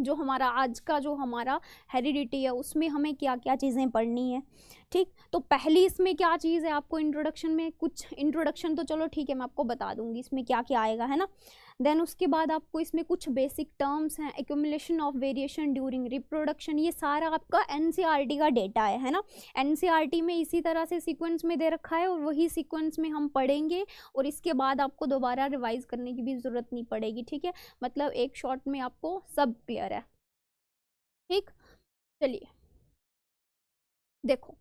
जो हमारा आज का जो हमारा हेरिडिटी है उसमें हमें क्या क्या चीज़ें पढ़नी है। ठीक, तो पहली इसमें क्या चीज़ है आपको इंट्रोडक्शन में, कुछ इंट्रोडक्शन तो चलो ठीक है मैं आपको बता दूंगी इसमें क्या क्या आएगा, है ना। देन उसके बाद आपको इसमें कुछ बेसिक टर्म्स हैं, accumulation of variation during reproduction, ये सारा आपका एनसीईआरटी का डेटा है ना। एनसीईआरटी में इसी तरह से सीक्वेंस में दे रखा है और वही सीक्वेंस में हम पढ़ेंगे और इसके बाद आपको दोबारा रिवाइज करने की भी ज़रूरत नहीं पड़ेगी। ठीक है, मतलब एक शॉट में आपको सब क्लियर है। ठीक, चलिए देखो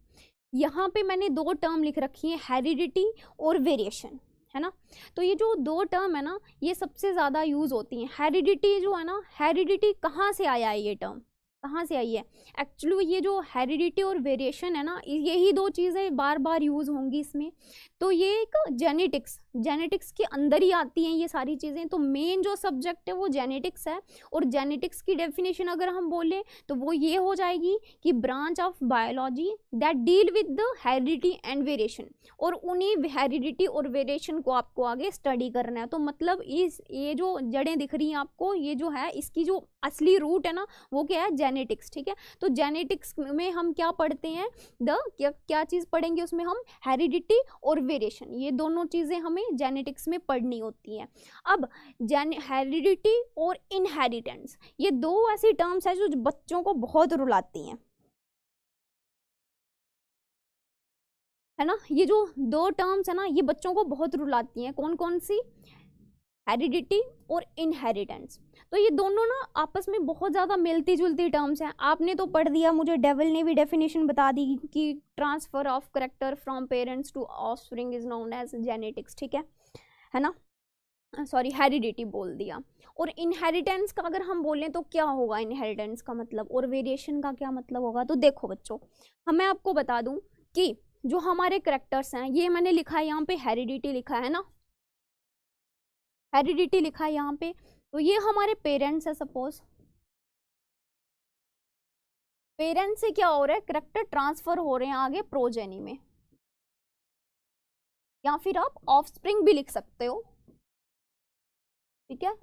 यहाँ पे मैंने दो टर्म लिख रखी है, हेरिडिटी और वेरिएशन, है ना। तो ये जो दो टर्म है ना ये सबसे ज़्यादा यूज़ होती हैं। हेरिडिटी जो है ना, हेरिडिटी कहाँ से आया है, ये टर्म कहाँ से आई है? एक्चुअली ये जो हेरिडिटी और वेरिएशन है ना, यही दो चीज़ें बार बार यूज़ होंगी इसमें। तो ये एक जेनेटिक्स के अंदर ही आती हैं ये सारी चीज़ें। तो मेन जो सब्जेक्ट है वो जेनेटिक्स है, और जेनेटिक्स की डेफिनेशन अगर हम बोलें तो वो ये हो जाएगी कि branch of biology that deal with the heredity and variation, और उन्हीं हेरिडिटी और वेरिएशन को आपको आगे स्टडी करना है। तो मतलब ये जो जड़ें दिख रही हैं आपको, ये जो है इसकी जो असली रूट है ना वो क्या है, जेनेटिक्स। ठीक है, तो जेनेटिक्स में हम क्या पढ़ते हैं, क्या चीज़ पढ़ेंगे उसमें हम, हेरिडिटी और वेरिएशन, ये दोनों चीज़ें हमें जेनेटिक्स में पढ़नी होती हैं। अब हेरिडिटी और इनहेरिटेंस, ये दो ऐसी टर्म्स है जो बच्चों को बहुत रुलाती हैं, है ना। ये जो दो टर्म्स है ना ये बच्चों को बहुत रुलाती हैं। कौन कौन सी? हेरिडिटी और इनहेरिटेंस। तो ये दोनों ना आपस में बहुत ज़्यादा मिलती जुलती टर्म्स हैं। आपने तो पढ़ दिया, मुझे डेविल ने भी डेफिनेशन बता दी कि transfer of character from parents to offspring is known as genetics. ठीक है ना, सॉरी हेरिडिटी बोल दिया। और इनहेरिटेंस का अगर हम बोलें तो क्या होगा इनहेरिटेंस का मतलब, और वेरिएशन का क्या मतलब होगा। तो देखो बच्चों, मैं आपको बता दूं कि जो हमारे करेक्टर्स हैं, ये मैंने लिखा है यहाँ पे हेरिडिटी लिखा है ना, हेरिडिटी लिखा है यहाँ पे। तो ये हमारे पेरेंट्स है, सपोज पेरेंट्स से क्या हो रहा है, करेक्टर ट्रांसफर हो रहे हैं आगे प्रोजेनी में, या फिर आप ऑफस्प्रिंग भी लिख सकते हो। ठीक है,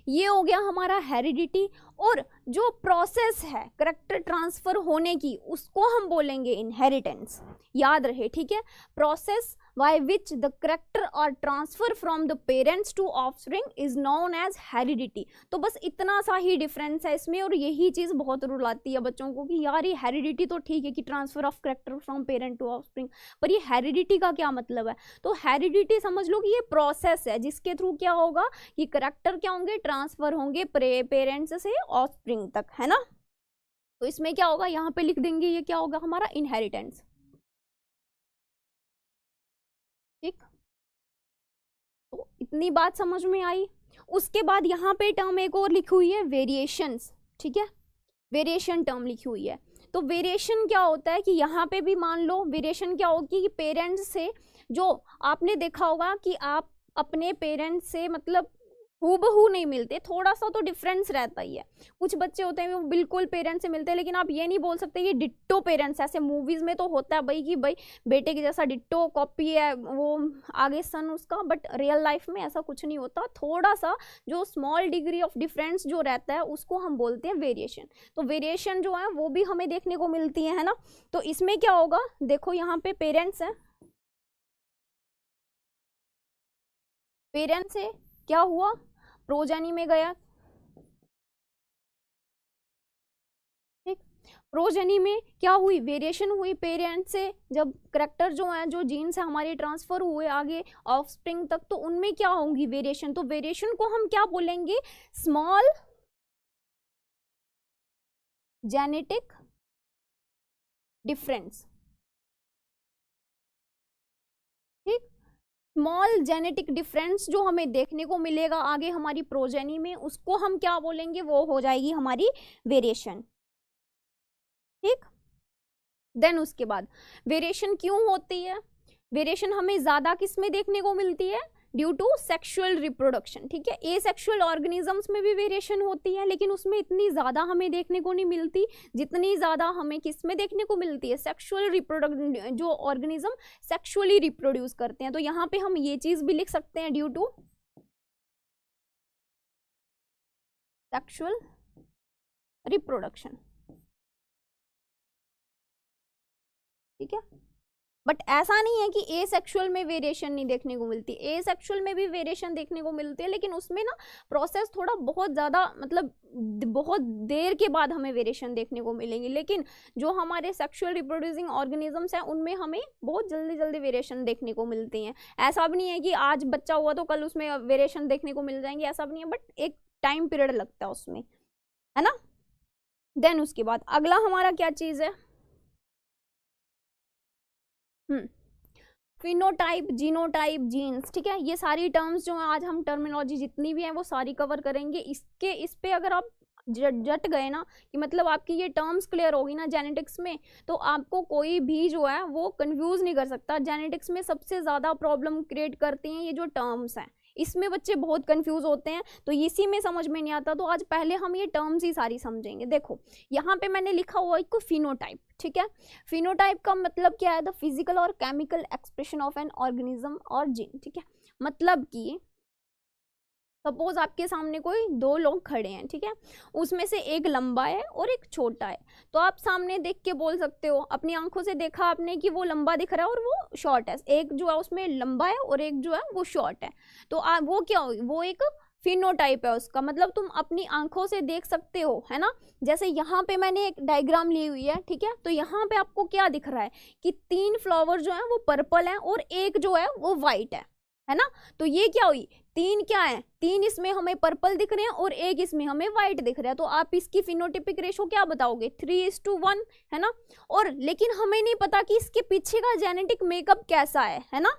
ये हो गया हमारा हेरिडिटी। और जो प्रोसेस है करेक्टर ट्रांसफर होने की उसको हम बोलेंगे इनहेरिटेंस, याद रहे। ठीक है, process by which the character are transfer from the parents to offspring is known as heredity। तो बस इतना सा ही डिफरेंस है इसमें, और यही चीज़ बहुत रुलाती है बच्चों को कि यार ये हेरिडिटी तो ठीक है कि transfer of character from parent to offspring, पर ये हेरिडिटी का क्या मतलब है। तो हेरिडिटी समझ लो कि ये प्रोसेस है जिसके थ्रू क्या होगा कि करेक्टर क्या होंगे, ट्रांसफर होंगे पेरेंट्स से ऑफस्प्रिंग तक, है ना। तो इसमें क्या होगा, यहाँ पे लिख देंगे ये क्या होगा हमारा इनहेरिटेंस। ठीक, तो इतनी बात समझ में आई। उसके बाद यहाँ पे टर्म एक और लिखी हुई है, वेरिएशंस। ठीक है, वेरिएशन टर्म लिखी हुई है। तो वेरिएशन क्या होता है कि यहाँ पे भी मान लो वेरिएशन क्या होगी कि पेरेंट्स से, जो आपने देखा होगा कि आप अपने पेरेंट्स से मतलब हूबहू नहीं मिलते, थोड़ा सा तो डिफरेंस रहता ही है। कुछ बच्चे होते हैं वो बिल्कुल पेरेंट्स से मिलते हैं, लेकिन आप ये नहीं बोल सकते कि डिट्टो पेरेंट्स। ऐसे मूवीज में तो होता है भाई कि भाई बेटे के जैसा डिट्टो कॉपी है वो आगे सन उसका, बट रियल लाइफ में ऐसा कुछ नहीं होता। थोड़ा सा जो स्मॉल डिग्री ऑफ डिफरेंस जो रहता है उसको हम बोलते हैं वेरिएशन। तो वेरिएशन जो है वो भी हमें देखने को मिलती है ना। तो इसमें क्या होगा, देखो यहाँ पे पेरेंट्स है, पेरेंट्स से क्या हुआ, प्रोजेनी में गया। ठीक, प्रोजेनी में क्या हुई, वेरिएशन हुई पेरेंट से। जब करेक्टर जो है, जो जीन्स है हमारे ट्रांसफर हुए आगे ऑफस्प्रिंग तक, तो उनमें क्या होंगी वेरिएशन। तो वेरिएशन को हम क्या बोलेंगे, स्मॉल जेनेटिक डिफरेंस। ठीक, स्मॉल जेनेटिक डिफरेंस जो हमें देखने को मिलेगा आगे हमारी प्रोजेनी में, उसको हम क्या बोलेंगे, वो हो जाएगी हमारी वेरिएशन। ठीक, देन उसके बाद वेरिएशन क्यों होती है, वेरिएशन हमें ज्यादा किस में देखने को मिलती है, ड्यू टू सेक्सुअल रिप्रोडक्शन। ठीक है, एसेक्सुअल ऑर्गेनिजम्स में भी वेरिएशन होती है, लेकिन उसमें इतनी ज्यादा हमें देखने को नहीं मिलती जितनी ज्यादा हमें किस में देखने को मिलती है, सेक्सुअल रिप्रोडक्ट, जो ऑर्गेनिज्म सेक्सुअली रिप्रोड्यूस करते हैं। तो यहाँ पे हम ये चीज भी लिख सकते हैं, ड्यू टू सेक्सुअल रिप्रोडक्शन, ठीक है। बट ऐसा नहीं है कि ए सेक्सुअल में वेरिएशन नहीं देखने को मिलती, ए सेक्सुअल में भी वेरिएशन देखने को मिलती है, लेकिन उसमें ना प्रोसेस थोड़ा बहुत ज़्यादा, मतलब बहुत देर के बाद हमें वेरिएशन देखने को मिलेंगी। लेकिन जो हमारे सेक्सुअल रिप्रोड्यूसिंग ऑर्गेनिजम्स हैं उनमें हमें बहुत जल्दी जल्दी वेरिएशन देखने को मिलती हैं। ऐसा भी नहीं है कि आज बच्चा हुआ तो कल उसमें वेरिएशन देखने को मिल जाएंगे, ऐसा भी नहीं है, बट एक टाइम पीरियड लगता है उसमें, है ना। देन उसके बाद अगला हमारा क्या चीज़ है, फिनोटाइप, जीनोटाइप, जीन्स, ठीक है। ये सारी टर्म्स जो है आज हम टर्मिनोलॉजी जितनी भी हैं वो सारी कवर करेंगे। इस पे अगर आप जट गए ना कि मतलब आपकी ये टर्म्स क्लियर होगी ना जेनेटिक्स में, तो आपको कोई भी जो है वो कंफ्यूज नहीं कर सकता। जेनेटिक्स में सबसे ज़्यादा प्रॉब्लम क्रिएट करती हैं ये जो टर्म्स हैं, इसमें बच्चे बहुत कंफ्यूज होते हैं, तो इसी में समझ में नहीं आता। तो आज पहले हम ये टर्म्स ही सारी समझेंगे। देखो यहाँ पे मैंने लिखा हुआ एक फिनोटाइप, ठीक है। फिनोटाइप का मतलब क्या है, द फिजिकल और chemical expression of an organism और जीन, ठीक है। मतलब कि सपोज आपके सामने कोई दो लोग खड़े हैं, ठीक है, उसमें से एक लंबा है और एक छोटा है, तो आप सामने देख के बोल सकते हो, अपनी आंखों से देखा आपने कि वो लंबा दिख रहा है और वो शॉर्ट है, एक जो है उसमें लंबा है और एक जो है वो शॉर्ट है, तो आप वो क्या हो, वो एक फिनोटाइप है उसका, मतलब तुम अपनी आंखों से देख सकते हो, है ना। जैसे यहाँ पे मैंने एक डायग्राम ली हुई है, ठीक है, तो यहाँ पे आपको क्या दिख रहा है कि 3 फ्लावर जो है वो पर्पल है और एक जो है वो वाइट है ना। तो ये क्या हुई, 3 क्या है, 3 इसमें हमें पर्पल दिख रहे हैं और एक इसमें हमें व्हाइट दिख रहा है, तो आप इसकी फिनोटिपिक रेशो क्या बताओगे, 3:1, है ना। और लेकिन हमें नहीं पता कि इसके पीछे का जेनेटिक मेकअप कैसा है ना।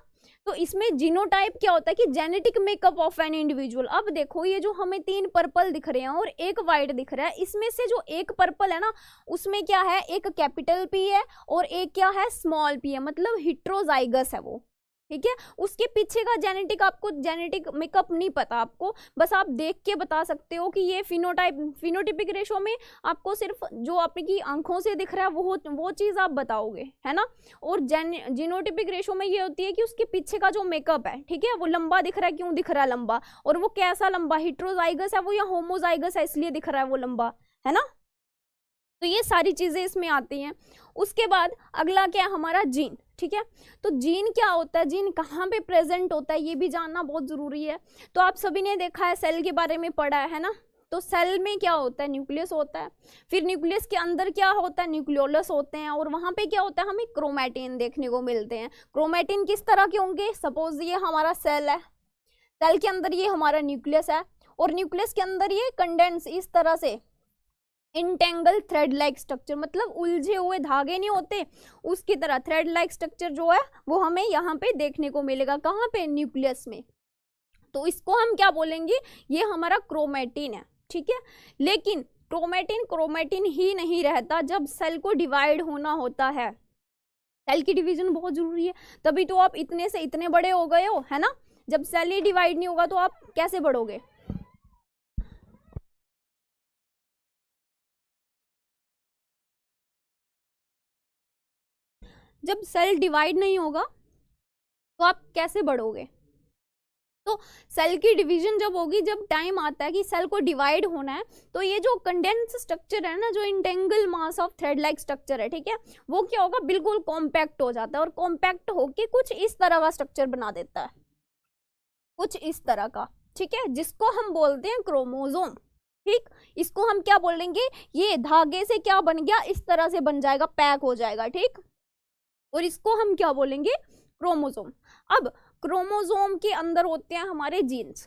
तो इसमें जीनोटाइप क्या होता है कि genetic makeup of an individual. अब देखो ये जो हमें 3 पर्पल दिख रहे हैं और एक व्हाइट दिख रहा है, इसमें से जो एक पर्पल है ना उसमें क्या है, एक कैपिटल पी है और एक क्या है, स्मॉल पी है, मतलब हिट्रोजाइगस है वो, ठीक है। उसके पीछे का जेनेटिक, आपको जेनेटिक मेकअप नहीं पता, आपको बस आप देख के बता सकते हो कि ये फिनोटिपिक रेशो में आपको सिर्फ जो आपकी आंखों से दिख रहा है वो चीज़ आप बताओगे, है ना। और जीनोटिपिक रेशो में ये होती है कि उसके पीछे का जो मेकअप है, ठीक है, वो लंबा दिख रहा है, क्यों दिख रहा है लंबा, और वो कैसा लंबा, हिट्रोजाइगस है वो या होमोजाइगस है इसलिए दिख रहा है वो लंबा, है ना। तो ये सारी चीज़ें इसमें आती हैं। उसके बाद अगला क्या है हमारा, जीन, ठीक है। तो जीन क्या होता है, जीन कहाँ पे प्रेजेंट होता है, ये भी जानना बहुत ज़रूरी है। तो आप सभी ने देखा है, सेल के बारे में पढ़ा है ना। तो सेल में क्या होता है, न्यूक्लियस होता है, फिर न्यूक्लियस के अंदर क्या होता है, न्यूक्लियोलस होते हैं, और वहाँ पे क्या होता है, हमें क्रोमैटिन देखने को मिलते हैं। क्रोमैटिन किस तरह के होंगे, सपोज ये हमारा सेल है, सेल के अंदर ये हमारा न्यूक्लियस है, और न्यूक्लियस के अंदर ये कंडेंस इस तरह से इंटेंगल थ्रेड लाइक स्ट्रक्चर, मतलब उलझे हुए धागे नहीं होते उसकी तरह थ्रेड लाइक स्ट्रक्चर जो है वो हमें यहाँ पे देखने को मिलेगा, कहाँ पे, न्यूक्लियस में। तो इसको हम क्या बोलेंगे, ये हमारा क्रोमैटिन है, ठीक है। लेकिन क्रोमैटिन ही नहीं रहता, जब सेल को डिवाइड होना होता है, सेल की डिवीजन बहुत जरूरी है, तभी तो आप इतने से इतने बड़े हो गए हो, है ना। जब सेल ही डिवाइड नहीं होगा तो आप कैसे बढ़ोगे। जब सेल डिवाइड नहीं होगा तो आप कैसे बढ़ोगे। तो सेल की डिवीजन जब होगी, जब टाइम आता है कि सेल को डिवाइड होना है, तो ये जो कंडेंस स्ट्रक्चर है ना, जो entangle mass of thread like structure है, ठीक है, वो क्या होगा, बिल्कुल कॉम्पैक्ट हो जाता है, और कॉम्पैक्ट होके कुछ इस तरह का स्ट्रक्चर बना देता है, कुछ इस तरह का, ठीक है, जिसको हम बोलते हैं क्रोमोसोम, ठीक। इसको हम क्या बोलेंगे, ये धागे से क्या बन गया, इस तरह से बन जाएगा, पैक हो जाएगा, ठीक, और इसको हम क्या बोलेंगे, क्रोमोसोम। अब क्रोमोसोम के अंदर होते हैं हमारे जीन्स।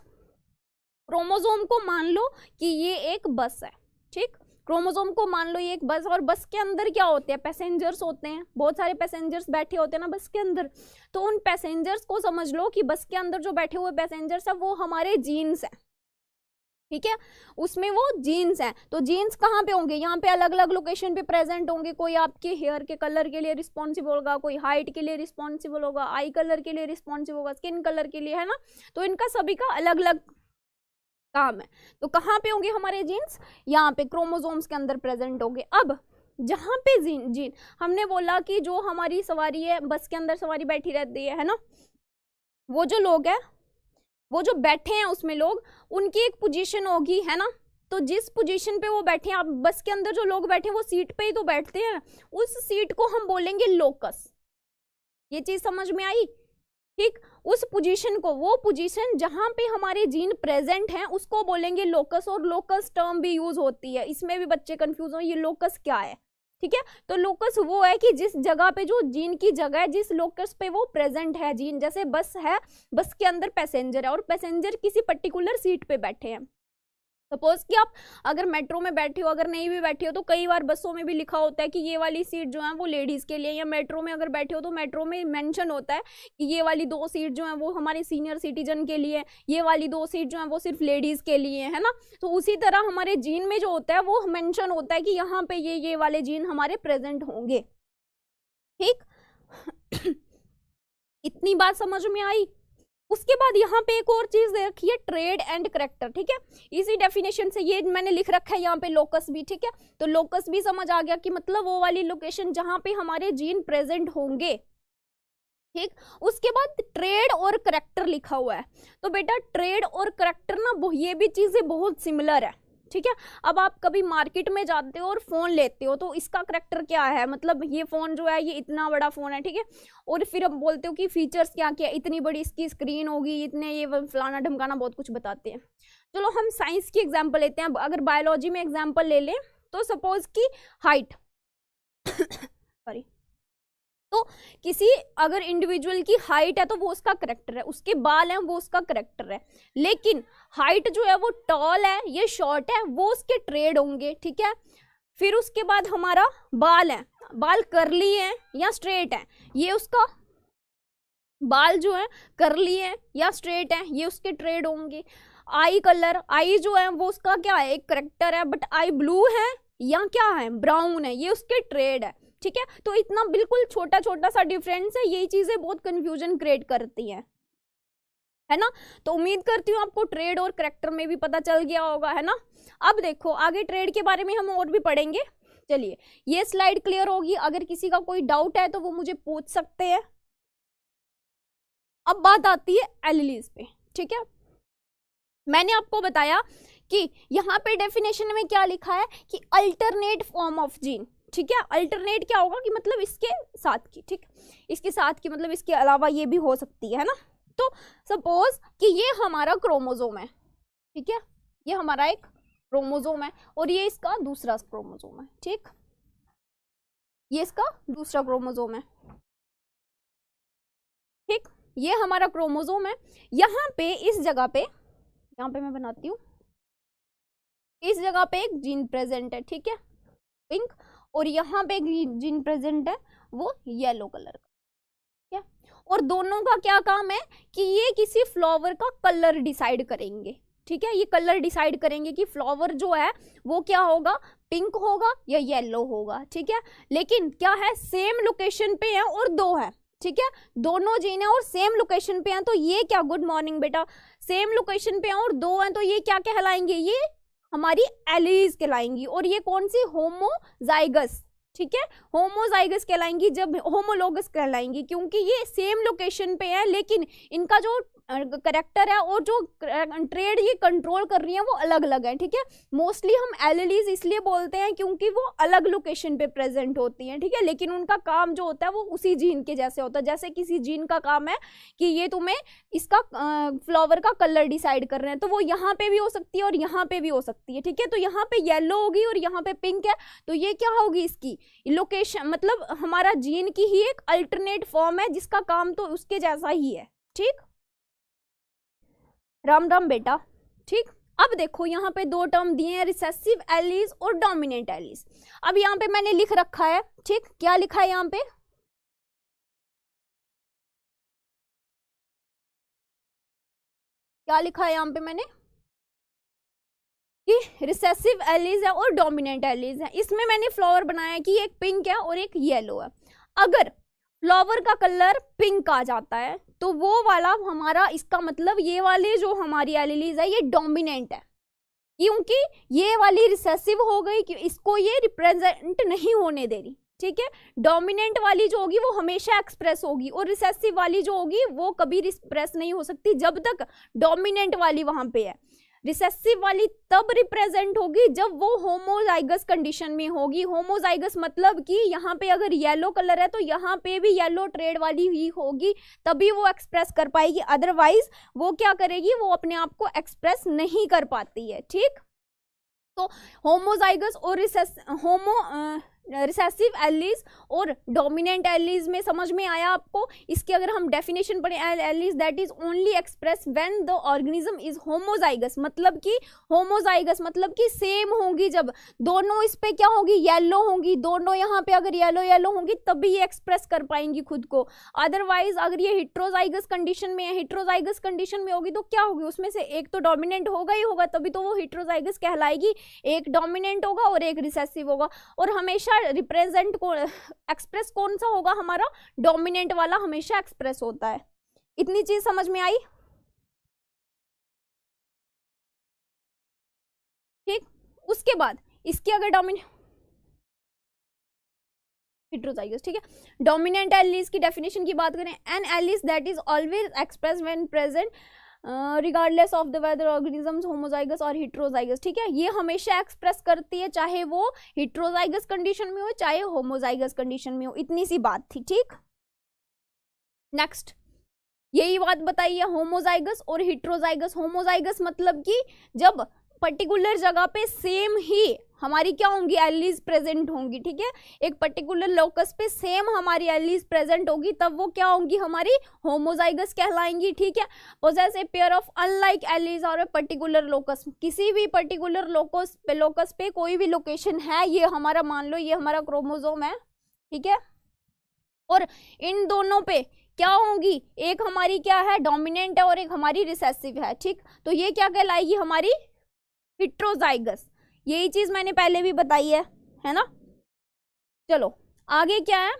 क्रोमोसोम को मान लो कि ये एक बस है, ठीक, क्रोमोसोम को मान लो ये एक बस, और बस के अंदर क्या होते हैं, पैसेंजर्स होते हैं, बहुत सारे पैसेंजर्स बैठे होते हैं ना बस के अंदर। तो उन पैसेंजर्स को समझ लो कि बस के अंदर जो बैठे हुए पैसेंजर्स है वो हमारे जीन्स हैं, ठीक है, उसमें वो जीन्स हैं। तो जीन्स कहाँ पे होंगे, यहाँ पे अलग अलग लोकेशन पे प्रेजेंट होंगे, कोई आपके हेयर के कलर के लिए रिस्पॉन्सिबल होगा, कोई हाइट के लिए रिस्पॉन्सिबल होगा, आई कलर के लिए रिस्पॉन्सिबल होगा, स्किन कलर के लिए, है ना। तो इनका सभी का अलग अलग काम है। तो कहाँ पे होंगे हमारे जीन्स, यहाँ पे क्रोमोसोम्स के अंदर प्रेजेंट होंगे। अब जहाँ पे जीन हमने बोला कि जो हमारी सवारी है, बस के अंदर सवारी बैठी रहती है ना, वो जो लोग हैं, वो जो बैठे हैं उसमें लोग, उनकी एक पोजीशन होगी, है ना, तो जिस पोजीशन पे वो बैठे हैं, आप बस के अंदर जो लोग बैठे हैं वो सीट पे ही तो बैठते हैं, उस सीट को हम बोलेंगे लोकस। ये चीज समझ में आई? ठीक, उस पोजीशन को, वो पोजीशन जहां पे हमारे जीन प्रेजेंट हैं उसको बोलेंगे लोकस। और लोकस टर्म भी यूज होती है, इसमें भी बच्चे कंफ्यूज हो ये लोकस क्या है। ठीक है, तो लोकस वो है कि जिस जगह पे, जो जीन की जगह है, जिस लोकस पे वो प्रेजेंट है जीन। जैसे बस है, बस के अंदर पैसेंजर है और पैसेंजर किसी पर्टिकुलर सीट पे बैठे हैं। सपोज कि आप अगर मेट्रो में बैठे हो, अगर नहीं भी बैठे हो तो कई बार बसों में भी लिखा होता है कि ये वाली सीट जो है वो लेडीज के लिए, या मेट्रो में अगर बैठे हो तो मेट्रो में मेंशन होता है कि ये वाली 2 सीट जो है वो हमारे सीनियर सिटीजन के लिए, ये वाली 2 सीट जो है वो सिर्फ लेडीज के लिए, है ना। तो उसी तरह हमारे जीन में जो होता है वो मेंशन होता है कि यहाँ पे ये वाले जीन हमारे प्रेजेंट होंगे। ठीक इतनी बात समझ में आई? उसके बाद यहाँ पे एक और चीज दे रखी है, ट्रेड एंड करेक्टर। ठीक है, इसी डेफिनेशन से ये मैंने लिख रखा है यहाँ पे लोकस भी। ठीक है, तो लोकस भी समझ आ गया कि मतलब वो वाली लोकेशन जहां पे हमारे जीन प्रेजेंट होंगे। ठीक, उसके बाद ट्रेड और करेक्टर लिखा हुआ है। तो बेटा ट्रेड और करेक्टर ना, ये भी चीजें बहुत सिमिलर है। ठीक है, अब आप कभी मार्केट में जाते हो और फोन लेते हो तो इसका करेक्टर क्या है, मतलब ये फोन जो है ये इतना बड़ा फोन है। ठीक है, और फिर अब बोलते हो कि फीचर्स क्या क्या, इतनी बड़ी इसकी स्क्रीन होगी, इतने ये फलाना ढमकाना, बहुत कुछ बताते हैं। चलो हम साइंस की एग्जांपल लेते हैं। अगर बायोलॉजी में एग्जांपल ले लें तो सपोज की हाइट सॉरी, तो किसी अगर इंडिविजुअल की हाइट है तो वो उसका करेक्टर है, उसके बाल हैं वो उसका करेक्टर है। लेकिन हाइट जो है वो टॉल है, ये शॉर्ट है, वो उसके ट्रेड होंगे। ठीक है, फिर उसके बाद हमारा बाल है, बाल कर्ली है या स्ट्रेट है, ये उसका बाल जो है कर्ली है या स्ट्रेट है, ये उसके ट्रेड होंगे। आई कलर, आई जो है वो उसका क्या है, एक करेक्टर है, बट आई ब्लू है या क्या है, ब्राउन है, ये उसके ट्रेड है। ठीक है, तो इतना बिल्कुल छोटा छोटा सा डिफरेंस है, यही चीजें बहुत कंफ्यूजन क्रिएट करती हैं, है ना। तो उम्मीद करती हूँ आपको ट्रेड और करेक्टर में भी पता चल गया होगा, है ना। अब देखो आगे ट्रेड के बारे में हम और भी पढ़ेंगे। चलिए ये स्लाइड क्लियर होगी, अगर किसी का कोई डाउट है तो वो मुझे पूछ सकते हैं। अब बात आती है एलिलीज पे। ठीक है, मैंने आपको बताया कि यहाँ पे डेफिनेशन में क्या लिखा है कि अल्टरनेट फॉर्म ऑफ जीन। ठीक है, अल्टरनेट क्या होगा कि मतलब इसके साथ की, ठीक, इसके साथ की मतलब इसके अलावा ये भी हो सकती है ना। तो सपोज कि ये हमारा क्रोमोसोम है। ठीक है, ये हमारा एक क्रोमोसोम है और ये इसका दूसरा क्रोमोसोम है। ठीक, ये इसका दूसरा क्रोमोसोम है। ठीक, ये हमारा क्रोमोसोम है। यहाँ पे इस जगह पे, यहाँ पे मैं बनाती हूँ, इस जगह पे एक जीन प्रेजेंट है। ठीक है, पिंक, और यहाँ पे एक जीन प्रेजेंट है वो येलो कलर का। ठीक है, और दोनों का क्या काम है कि ये किसी फ्लावर का कलर डिसाइड करेंगे। ठीक है, ये कलर डिसाइड करेंगे कि फ्लावर जो है वो क्या होगा, पिंक होगा या येलो होगा। ठीक है, लेकिन क्या है, सेम लोकेशन पे है और 2 है। ठीक है, दोनों जीन है और सेम लोकेशन पे हैं, तो ये क्या, गुड मॉर्निंग बेटा, सेम लोकेशन पे हैं और 2 हैं, तो ये क्या कहलाएंगे, ये हमारी एलीज कहलाएंगी। और ये कौन सी, होमोजाइगस। ठीक है, होमोजाइगस कहलाएंगी, जब होमोलोगस कहलाएंगी, क्योंकि ये सेम लोकेशन पे है लेकिन इनका जो करेक्टर है और जो ट्रेड ये कंट्रोल कर रही है वो अलग अलग है। ठीक है, मोस्टली हम एलिलीज इसलिए बोलते हैं क्योंकि वो अलग लोकेशन पे प्रेजेंट होती हैं। ठीक है, लेकिन उनका काम जो होता है वो उसी जीन के जैसे होता है। जैसे किसी जीन का काम है कि ये तुम्हें इसका फ्लावर का कलर डिसाइड कर रहे हैं, तो वो यहाँ पे भी हो सकती है और यहाँ पे भी हो सकती है। ठीक है, तो यहाँ पे येलो होगी और यहाँ पे पिंक है, तो ये क्या होगी, इसकी लोकेशन, मतलब हमारा जीन की ही एक अल्टरनेट फॉर्म है जिसका काम तो उसके जैसा ही है। ठीक, राम राम बेटा। ठीक, अब देखो यहाँ पे 2 टर्म दिए हैं, रिसेसिव एलीज और डोमिनेंट एलीज। अब यहाँ पे मैंने लिख रखा है, ठीक, क्या लिखा है यहाँ पे, क्या लिखा है यहाँ पे मैंने कि रिसेसिव एलीज है और डोमिनेंट एलीज है। इसमें मैंने फ्लावर बनाया है कि एक पिंक है और एक येलो है। अगर फ्लावर का कलर पिंक आ जाता है तो वो वाला हमारा, इसका मतलब ये वाली जो हमारी एलीज है ये डोमिनेंट है, क्योंकि ये वाली रिसेसिव हो गई, कि इसको ये रिप्रेजेंट नहीं होने दे रही। ठीक है, डोमिनेंट वाली जो होगी वो हमेशा एक्सप्रेस होगी और रिसेसिव वाली जो होगी वो कभी एक्सप्रेस नहीं हो सकती जब तक डोमिनेंट वाली वहां पे है। रिसेसिव वाली तब रिप्रेजेंट होगी जब वो होमोजाइगस कंडीशन में होगी। होमोजाइगस मतलब कि यहाँ पे अगर येलो कलर है तो यहाँ पे भी येलो ट्रेड वाली ही होगी, तभी वो एक्सप्रेस कर पाएगी, अदरवाइज वो क्या करेगी, वो अपने आप को एक्सप्रेस नहीं कर पाती है। ठीक, तो होमोजाइगस और रिसेसिव एलीज और डोमिनेंट एलीज में समझ में आया आपको। इसके अगर हम डेफिनेशन पढ़े, allies that is only express when the organism is homozygous, मतलब कि होमोजाइगस मतलब कि सेम होंगी, जब दोनों इस पे क्या होगी, येलो होंगी, दोनों यहाँ पे अगर येलो येलो होंगी तभी ये एक्सप्रेस कर पाएंगी खुद को। अदरवाइज अगर ये हेट्रोजाइगस कंडीशन में है, हेट्रोजाइगस कंडीशन में होगी तो क्या होगी, उसमें से एक तो डोमिनेंट होगा ही होगा, तभी तो वो हेट्रोजाइगस कहलाएगी, एक डोमिनेंट होगा और एक रिसेसिव होगा। और हमेशा रिप्रेजेंट को एक्सप्रेस कौन सा होगा, हमारा डोमिनेंट वाला हमेशा एक्सप्रेस होता है। इतनी चीज समझ में आई? ठीक, उसके बाद इसकी अगर डोमिनेंट हेट्रोजाइगस, ठीक है, डोमिनेंट एलीज की डेफिनेशन की बात करें, an alleles that is always express when present regardless of the whether organisms homozygous और हेट्रोजाइगस। ठीक है, ये हमेशा एक्सप्रेस करती है चाहे वो हेट्रोजाइगस कंडीशन में हो चाहे होमोजाइगस कंडीशन में हो। इतनी सी बात थी। ठीक, नेक्स्ट यही बात बताई है होमोजाइगस और हेट्रोजाइगस। होमोजाइगस मतलब कि जब पर्टिकुलर जगह पे सेम ही हमारी क्या होंगी, एलीज प्रेजेंट होंगी। ठीक है, एक पर्टिकुलर लोकस पे सेम हमारी एलीज प्रेजेंट होगी, तब वो क्या होंगी, हमारी होमोजाइगस कहलाएंगी। ठीक है, poses a pair of unlike allies और ए पर्टिकुलर लोकस, किसी भी पर्टिकुलर लोकस पे कोई भी लोकेशन है, ये हमारा मान लो ये हमारा क्रोमोसोम है। ठीक है, और इन दोनों पे क्या होंगी, एक हमारी क्या है, डोमिनेंट है और एक हमारी रिसेसिव है। ठीक, तो ये क्या कहलाएगी, हमारी हेट्रोजाइगस। यही चीज मैंने पहले भी बताई है ना। चलो आगे क्या है,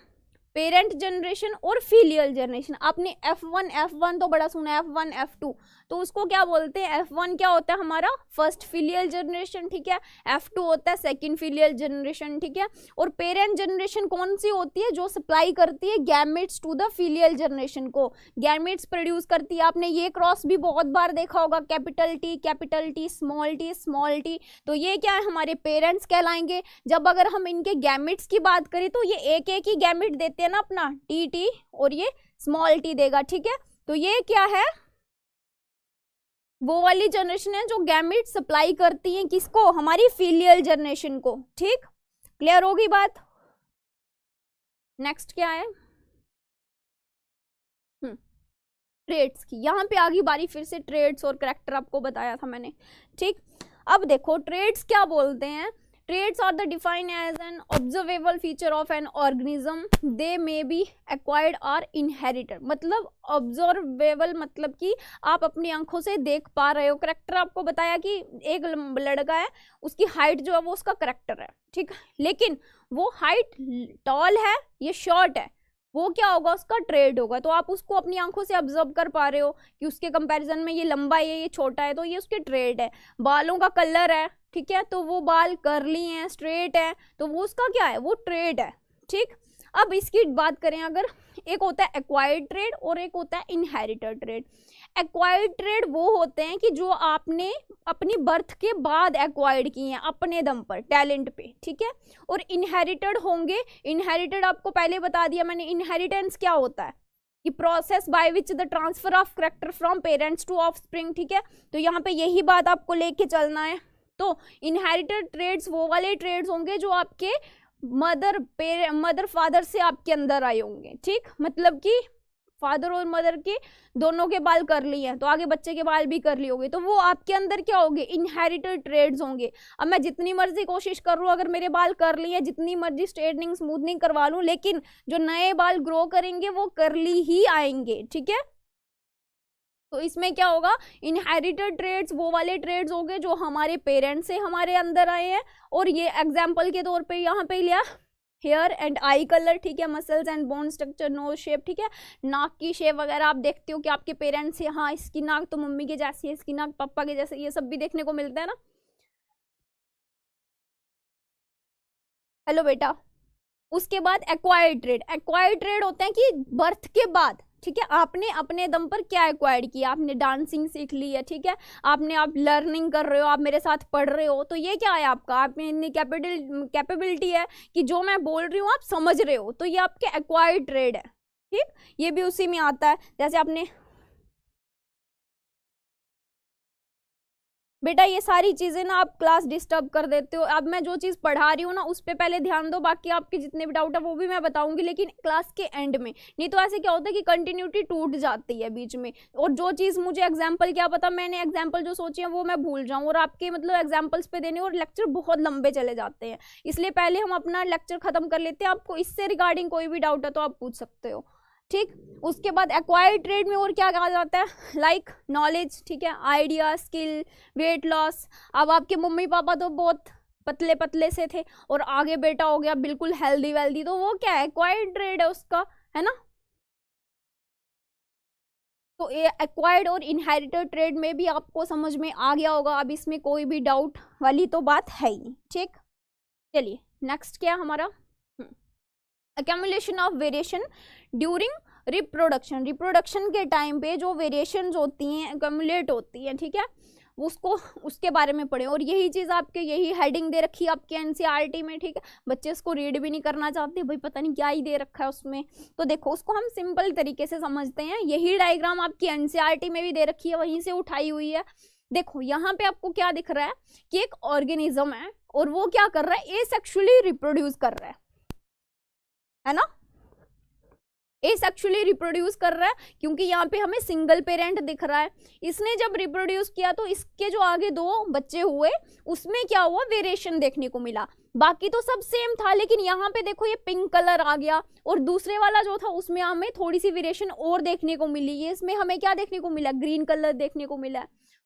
पेरेंट जनरेशन और फिलियल जनरेशन। आपने F1 तो बड़ा सुना है, F1 F2, तो उसको क्या बोलते हैं, F1 क्या होता है हमारा फर्स्ट फिलियल जनरेशन। ठीक है, F2 होता है सेकंड फिलियल जनरेशन। ठीक है, और पेरेंट जनरेशन कौन सी होती है, जो सप्लाई करती है gametes to the filial generation को, गैमेट्स प्रोड्यूस करती है। आपने ये क्रॉस भी बहुत बार देखा होगा, कैपिटल टी स्मॉल टी, तो ये क्या है, हमारे पेरेंट्स कहलाएंगे। जब अगर हम इनके गैमेट्स की बात करें तो ये एक एक ही गैमेट देते हैं ना अपना, टी और ये स्मॉल टी देगा। ठीक है, तो ये क्या है, वो वाली जनरेशन है जो गैमेट सप्लाई करती है किसको, हमारी फिलियल जनरेशन को। ठीक, क्लियर होगी बात। नेक्स्ट क्या है, ट्रेड्स की। यहाँ पे आगे बारी फिर से ट्रेड्स और कैरेक्टर आपको बताया था मैंने। ठीक, अब देखो ट्रेड्स क्या बोलते हैं, traits are the defined as an observable feature of an organism, they may be acquired or inherited। मतलब observable मतलब कि आप अपनी आंखों से देख पा रहे हो। करेक्टर आपको बताया कि एक लड़का है, उसकी हाइट जो है वो उसका करेक्टर है। ठीक, लेकिन वो हाइट टॉल है, ये शॉर्ट है, वो क्या होगा, उसका ट्रेड होगा। तो आप उसको अपनी आंखों से ऑब्जर्व कर पा रहे हो कि उसके कंपैरिजन में ये लंबा है, ये छोटा है, तो ये उसके ट्रेड है। बालों का कलर है, ठीक है, तो वो बाल कर्ली हैं, स्ट्रेट है, तो वो उसका क्या है, वो ट्रेड है। ठीक, अब इसकी बात करें अगर, एक होता है एक्वायर्ड ट्रेड और एक होता है इनहेरिटेड ट्रेड। एक्वायर्ड ट्रेड वो होते हैं कि जो आपने अपनी बर्थ के बाद एक्वायर्ड किए हैं अपने दम पर, टैलेंट पे। ठीक है, और इनहेरिटेड होंगे, इनहेरिटेड आपको पहले बता दिया मैंने, इनहेरिटेंस क्या होता है कि process by which the transfer of character from parents to offspring. ठीक है, तो यहाँ पे यही बात आपको लेके चलना है। तो इनहेरिटेड ट्रेड्स वो वाले ट्रेड्स होंगे जो आपके मदर फादर से आपके अंदर आए होंगे। ठीक, मतलब कि फादर और मदर के दोनों के बाल कर लिए हैं तो आगे बच्चे के बाल भी कर लिए होंगे, तो वो आपके अंदर क्या होंगे, इनहेरिटेड ट्रेड्स होंगे। अब मैं जितनी मर्जी कोशिश कर लूँ, अगर मेरे बाल कर लिए, जितनी मर्जी स्ट्रेटनिंग स्मूथनिंग करवा लूँ, लेकिन जो नए बाल ग्रो करेंगे वो करली ही आएंगे। ठीक है, तो इसमें क्या होगा, इनहेरिटेड ट्रेड्स वो वाले ट्रेड्स होंगे जो हमारे पेरेंट्स से हमारे अंदर आए हैं। और ये एग्जाम्पल के तौर पे यहाँ पे लिया हेयर एंड आई कलर। ठीक है, muscles and bone structure, nose shape. ठीक है, नाक की शेप वगैरह आप देखते हो कि आपके पेरेंट्स से, हाँ इसकी नाक तो मम्मी के जैसी है, इसकी नाक पापा के जैसे, ये सब भी देखने को मिलता है ना। हेलो बेटा। उसके बाद एक्वायर्ड ट्रेड, एक्वायर्ड ट्रेड होते हैं कि बर्थ के बाद ठीक है, आपने अपने दम पर क्या एक्वायर्ड किया, आपने डांसिंग सीख ली है, ठीक है, आप लर्निंग कर रहे हो, आप मेरे साथ पढ़ रहे हो, तो ये क्या है आपका, आप में इतनी कैपेबिलिटी है कि जो मैं बोल रही हूँ आप समझ रहे हो, तो ये आपके एक्वायर्ड ट्रेड है। ठीक, ये भी उसी में आता है। जैसे आपने बेटा ये सारी चीजें ना आप क्लास डिस्टर्ब कर देते हो। अब मैं जो चीज पढ़ा रही हूँ ना उस पर पहले ध्यान दो, बाकी आपके जितने भी डाउट है वो भी मैं बताऊंगी, लेकिन क्लास के एंड में। नहीं तो ऐसे क्या होता है कि कंटिन्यूटी टूट जाती है बीच में, और जो चीज मुझे एग्जाम्पल क्या पता, मैंने एग्जाम्पल जो सोची है वो मैं भूल जाऊँ, और आपके मतलब एग्जाम्पल्स पे देने और लेक्चर बहुत लंबे चले जाते हैं। इसलिए पहले हम अपना लेक्चर खत्म कर लेते हैं। आपको इससे रिगार्डिंग कोई भी डाउट है तो आप पूछ सकते हो। ठीक, उसके बाद एक्वायर्ड ट्रेड में और क्या कहा जाता है, लाइक नॉलेज, ठीक है, आइडिया, स्किल, वेट लॉस। अब आपके मम्मी पापा तो बहुत पतले पतले से थे और आगे बेटा हो गया बिल्कुल हेल्दी वेल्दी, तो वो क्या है, एक्वायर्ड ट्रेड है उसका, है ना। तो ये एक्वायर्ड और इनहेरिटेड ट्रेड में भी आपको समझ में आ गया होगा। अब इसमें कोई भी डाउट वाली तो बात है ही नहीं। ठीक, चलिए नेक्स्ट क्या हमारा, accumulation of variation during reproduction. Reproduction के टाइम पे जो वेरिएशंस होती हैं accumulate होती हैं, ठीक है, उसको उसके बारे में पढ़ें। और यही चीज़ आपके, यही हेडिंग दे रखी है आपके एनसीईआरटी में। ठीक है, बच्चे इसको रीड भी नहीं करना चाहते, भाई पता नहीं क्या ही दे रखा है उसमें। तो देखो उसको हम सिंपल तरीके से समझते हैं। यही डायग्राम आपकी एनसीईआरटी में भी दे रखी है, वहीं से उठाई हुई है। देखो यहाँ पे आपको क्या दिख रहा है कि एक ऑर्गेनिज्म है और वो क्या कर रहा है, एसेक्सुअली रिप्रोड्यूस कर रहा है ना, एसेक्सुअली रिप्रोड्यूस कर रहा है, क्योंकि यहाँ पे हमें सिंगल पेरेंट दिख रहा है। इसने जब रिप्रोड्यूस किया तो इसके जो आगे दो बच्चे हुए उसमें क्या हुआ, वेरिएशन देखने को मिला। बाकी तो सब सेम था, लेकिन यहाँ पे देखो ये पिंक कलर आ गया, और दूसरे वाला जो था उसमें हमें थोड़ी सी वेरिएशन और देखने को मिली। ये इसमें हमें क्या देखने को मिला, ग्रीन कलर देखने को मिला।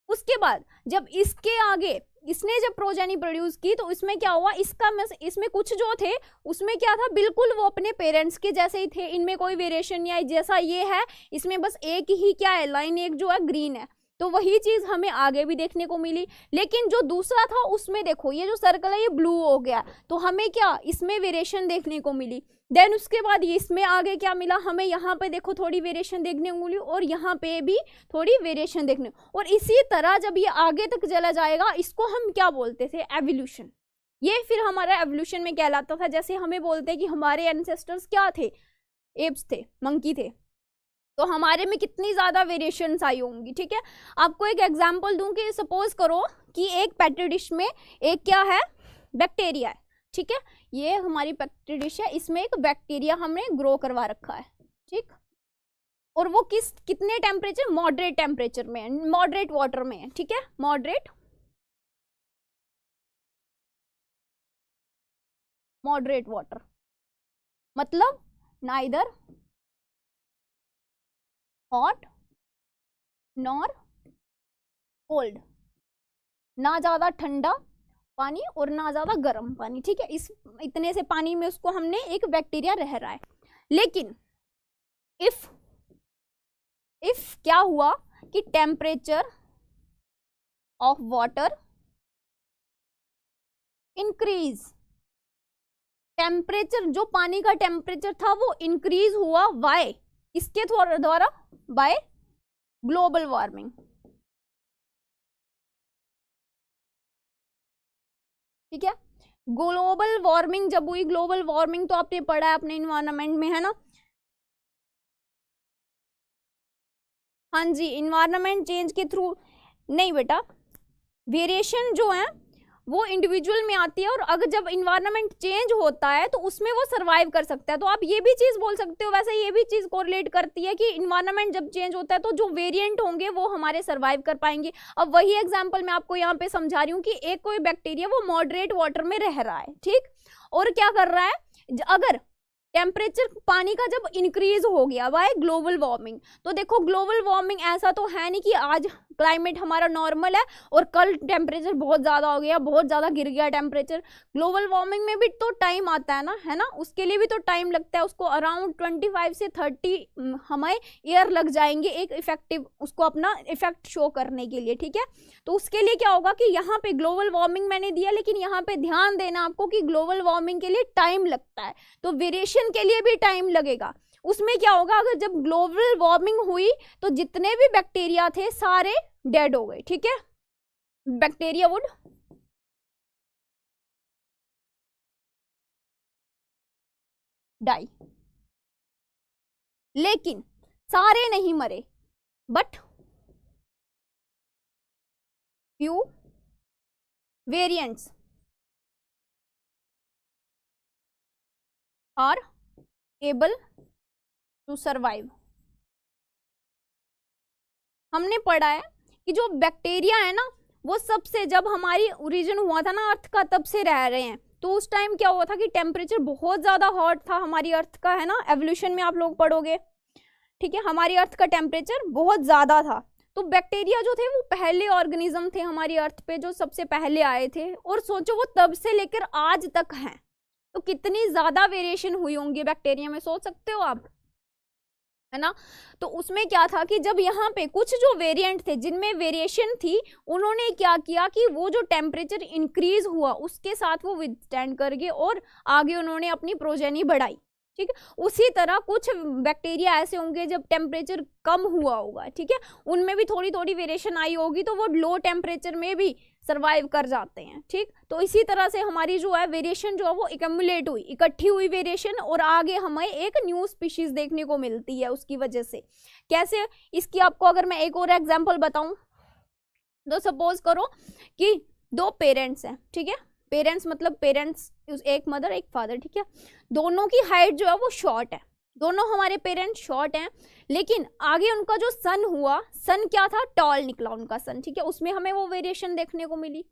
उसके बाद जब इसके आगे इसने जब प्रोजेनी प्रोड्यूस की तो इसमें क्या हुआ, इसमें कुछ जो थे उसमें क्या था, बिल्कुल वो अपने पेरेंट्स के जैसे ही थे, इनमें कोई वेरिएशन नहीं आई। जैसा ये है इसमें बस एक ही क्या है, लाइन एक जो है ग्रीन है, तो वही चीज हमें आगे भी देखने को मिली। लेकिन जो दूसरा था उसमें देखो ये जो सर्कल है ये ब्लू हो गया, तो हमें क्या इसमें वेरिएशन देखने को मिली। देन उसके बाद ये इसमें आगे क्या मिला, हमें यहाँ पे देखो थोड़ी वेरिएशन देखने को मिली, और यहाँ पे भी थोड़ी वेरिएशन देखने, और इसी तरह जब ये आगे तक चला जाएगा इसको हम क्या बोलते थे, एवोल्यूशन। ये फिर हमारा एवोल्यूशन में कहलाता था। जैसे हमें बोलते हैं कि हमारे एंसेस्टर्स क्या थे, एप्स थे, मंकी थे, तो हमारे में कितनी ज्यादा वेरिएशंस आई होंगी। ठीक है, आपको एक एग्जांपल दूं कि सपोज करो कि एक पेट्री डिश में एक क्या है, बैक्टीरिया है। ठीक है, ये हमारी पेट्री डिश है, इसमें एक बैक्टीरिया हमने ग्रो करवा रखा है। ठीक, और वो कितने टेम्परेचर, मॉडरेट टेम्परेचर में है, मॉडरेट वाटर में है। ठीक है, मॉडरेट वाटर मतलब नाइदर हॉट नॉर कोल्ड, ना ज्यादा ठंडा पानी और ना ज्यादा गर्म पानी। ठीक है, इस इतने से पानी में उसको हमने एक बैक्टीरिया रह रहा है। लेकिन इफ क्या हुआ कि temperature of water increase, temperature जो पानी का टेम्परेचर था वो इंक्रीज हुआ, वाई, इसके द्वारा, बाय ग्लोबल वार्मिंग। ठीक है, ग्लोबल वार्मिंग जब हुई, ग्लोबल वार्मिंग तो आपने पढ़ा है अपने इन्वायरमेंट में, है ना। हाँ जी, इन्वायरमेंट चेंज के थ्रू नहीं बेटा, वेरिएशन जो है वो इंडिविजुअल में आती है, और अगर जब इन्वायरमेंट चेंज होता है तो उसमें वो सरवाइव कर सकता है। तो आप ये भी चीज बोल सकते हो, वैसे ये भी चीज कोरिलेट करती है कि इन्वायरमेंट जब चेंज होता है तो जो वेरिएंट होंगे वो हमारे सरवाइव कर पाएंगे। अब वही एग्जांपल मैं आपको यहाँ पे समझा रही हूँ कि एक कोई बैक्टीरिया वो मॉडरेट वाटर में रह रहा है, ठीक, और क्या कर रहा है, अगर टेम्परेचर पानी का जब इंक्रीज हो गया बाय ग्लोबल वार्मिंग, तो देखो ग्लोबल वार्मिंग ऐसा तो है नहीं कि आज क्लाइमेट हमारा नॉर्मल है और कल टेम्परेचर बहुत ज़्यादा हो गया, बहुत ज़्यादा गिर गया टेम्परेचर। ग्लोबल वार्मिंग में भी तो टाइम आता है ना, है ना, उसके लिए भी तो टाइम लगता है। उसको अराउंड 25 से 30 हमें ईयर लग जाएंगे एक इफेक्टिव, उसको अपना इफेक्ट शो करने के लिए। ठीक है, तो उसके लिए क्या होगा कि यहाँ पे ग्लोबल वार्मिंग मैंने दिया, लेकिन यहाँ पे ध्यान देना आपको कि ग्लोबल वार्मिंग के लिए टाइम लगता है, तो वेरिएशन के लिए भी टाइम लगेगा। उसमें क्या होगा, अगर जब ग्लोबल वार्मिंग हुई तो जितने भी बैक्टीरिया थे सारे डेड हो गए, ठीक है, बैक्टीरिया वुड डाई। लेकिन सारे नहीं मरे, but few variants are able to survive. हमने पढ़ा है कि जो बैक्टीरिया है ना वो सबसे, जब हमारी ओरिजिन हुआ था ना अर्थ का, तब से रह रहे हैं। तो उस टाइम क्या हुआ था कि टेम्परेचर बहुत ज्यादा हॉट था हमारी अर्थ का, है ना, एवोल्यूशन में आप लोग पढ़ोगे, ठीक है, हमारी अर्थ का टेम्परेचर बहुत ज्यादा था। तो बैक्टीरिया जो थे वो पहले ऑर्गेनिज्म थे हमारी अर्थ पे जो सबसे पहले आए थे, और सोचो वो तब से लेकर आज तक हैं, तो कितनी ज्यादा वेरिएशन हुई होंगी बैक्टीरिया में, सोच सकते हो आप, है ना। तो उसमें क्या था कि जब यहाँ पे कुछ जो वेरिएंट थे जिनमें वेरिएशन थी, उन्होंने क्या किया कि वो जो टेम्परेचर इंक्रीज हुआ उसके साथ वो विथस्टैंड कर गए और आगे उन्होंने अपनी प्रोजेनी बढ़ाई, ठीक है। उसी तरह कुछ बैक्टीरिया ऐसे होंगे जब टेम्परेचर कम हुआ होगा, ठीक है, उनमें भी थोड़ी थोड़ी वेरिएशन आई होगी, तो वो लो टेम्परेचर में भी सर्वाइव कर जाते हैं, ठीक। तो इसी तरह से हमारी जो है वेरिएशन जो है वो एक्यूमुलेट हुई, इकट्ठी हुई वेरिएशन, और आगे हमें एक न्यू स्पीशीज देखने को मिलती है उसकी वजह से। कैसे, इसकी आपको अगर मैं एक और एग्जांपल बताऊं, तो सपोज करो कि दो पेरेंट्स हैं, ठीक है, पेरेंट्स मतलब पेरेंट्स, एक मदर एक फादर, ठीक है, दोनों की हाइट जो है वो शॉर्ट है, दोनों हमारे पेरेंट्स शॉर्ट हैं, लेकिन आगे उनका जो सन हुआ, सन क्या था, टॉल निकला उनका सन, ठीक है, उसमें हमें वो वेरिएशन देखने को मिली।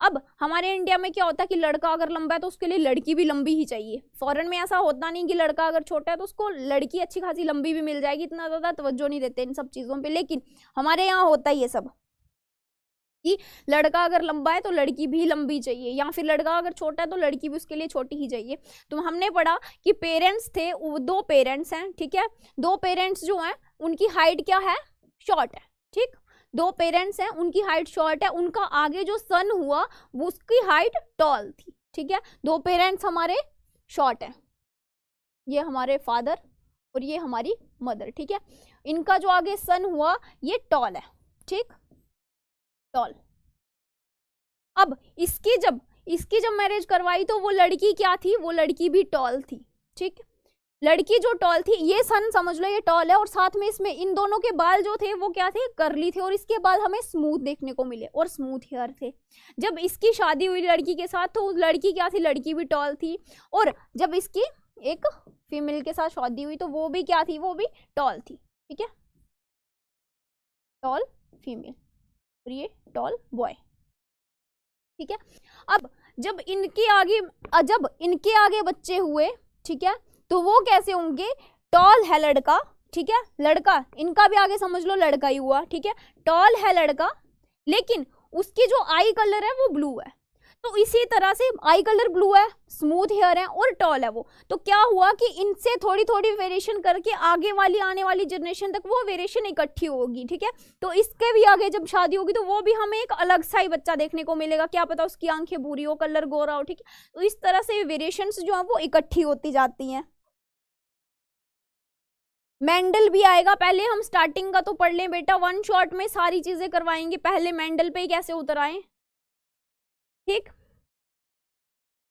अब हमारे इंडिया में क्या होता है कि लड़का अगर लंबा है तो उसके लिए लड़की भी लंबी ही चाहिए, फॉरेन में ऐसा होता नहीं कि लड़का अगर छोटा है तो उसको लड़की अच्छी खासी लंबी भी मिल जाएगी, इतना ज्यादा तवज्जो नहीं देते इन सब चीजों पे, लेकिन हमारे यहाँ होता है ये सब कि लड़का अगर लंबा है तो लड़की भी लंबी चाहिए, या फिर लड़का अगर छोटा है तो लड़की भी उसके लिए छोटी ही चाहिए। तो हमने पढ़ा कि पेरेंट्स थे, दो पेरेंट्स हैं, ठीक है, दो पेरेंट्स जो हैं उनकी हाइट क्या है, शॉर्ट है, ठीक, दो पेरेंट्स हैं उनकी हाइट शॉर्ट है, उनका आगे जो सन हुआ वो उसकी हाइट टॉल थी, ठीक है, दो पेरेंट्स हमारे शॉर्ट है, ये हमारे फादर और ये हमारी मदर, ठीक है, इनका जो आगे सन हुआ ये टॉल है, ठीक, टॉल। अब इसकी जब मैरिज करवाई तो वो लड़की क्या थी, वो लड़की भी टॉल थी, ठीक, लड़की जो टॉल थी, ये सन समझ लो ये टॉल है, और साथ में इसमें इन दोनों के बाल जो थे वो क्या थे, कर्ली थे, और इसके बाल हमें स्मूथ देखने को मिले और स्मूथ हेयर थे। जब इसकी शादी हुई लड़की के साथ तो लड़की क्या थी, लड़की भी टॉल थी, और जब इसकी एक फीमेल के साथ शादी हुई तो वो भी क्या थी, वो भी टॉल थी, ठीक है, टॉल फीमेल और ये टॉल बॉय, ठीक है। अब जब इनके आगे बच्चे हुए, ठीक है, तो वो कैसे होंगे, टॉल है लड़का, ठीक है, लड़का इनका भी आगे समझ लो लड़का ही हुआ, ठीक है, टॉल है लड़का, लेकिन उसकी जो आई कलर है वो ब्लू है, तो इसी तरह से आई कलर ब्लू है, स्मूथ हेयर है और टॉल है वो, तो क्या हुआ कि इनसे थोड़ी थोड़ी वेरिएशन करके आगे वाली आने वाली जनरेशन तक वो वेरिएशन इकट्ठी होगी, ठीक है, तो इसके भी आगे जब शादी होगी तो वो भी हमें एक अलग सा ही बच्चा देखने को मिलेगा, क्या पता उसकी आंखें बुरी हो, कलर गोरा हो, ठीक है, तो इस तरह से वेरिएशंस जो है वो इकट्ठी होती जाती हैं। मेंडल भी आएगा, पहले हम स्टार्टिंग का तो पढ़ लें बेटा, वन शॉट में सारी चीजें करवाएंगे, पहले मेंडल पे ही कैसे उतर आए, ठीक,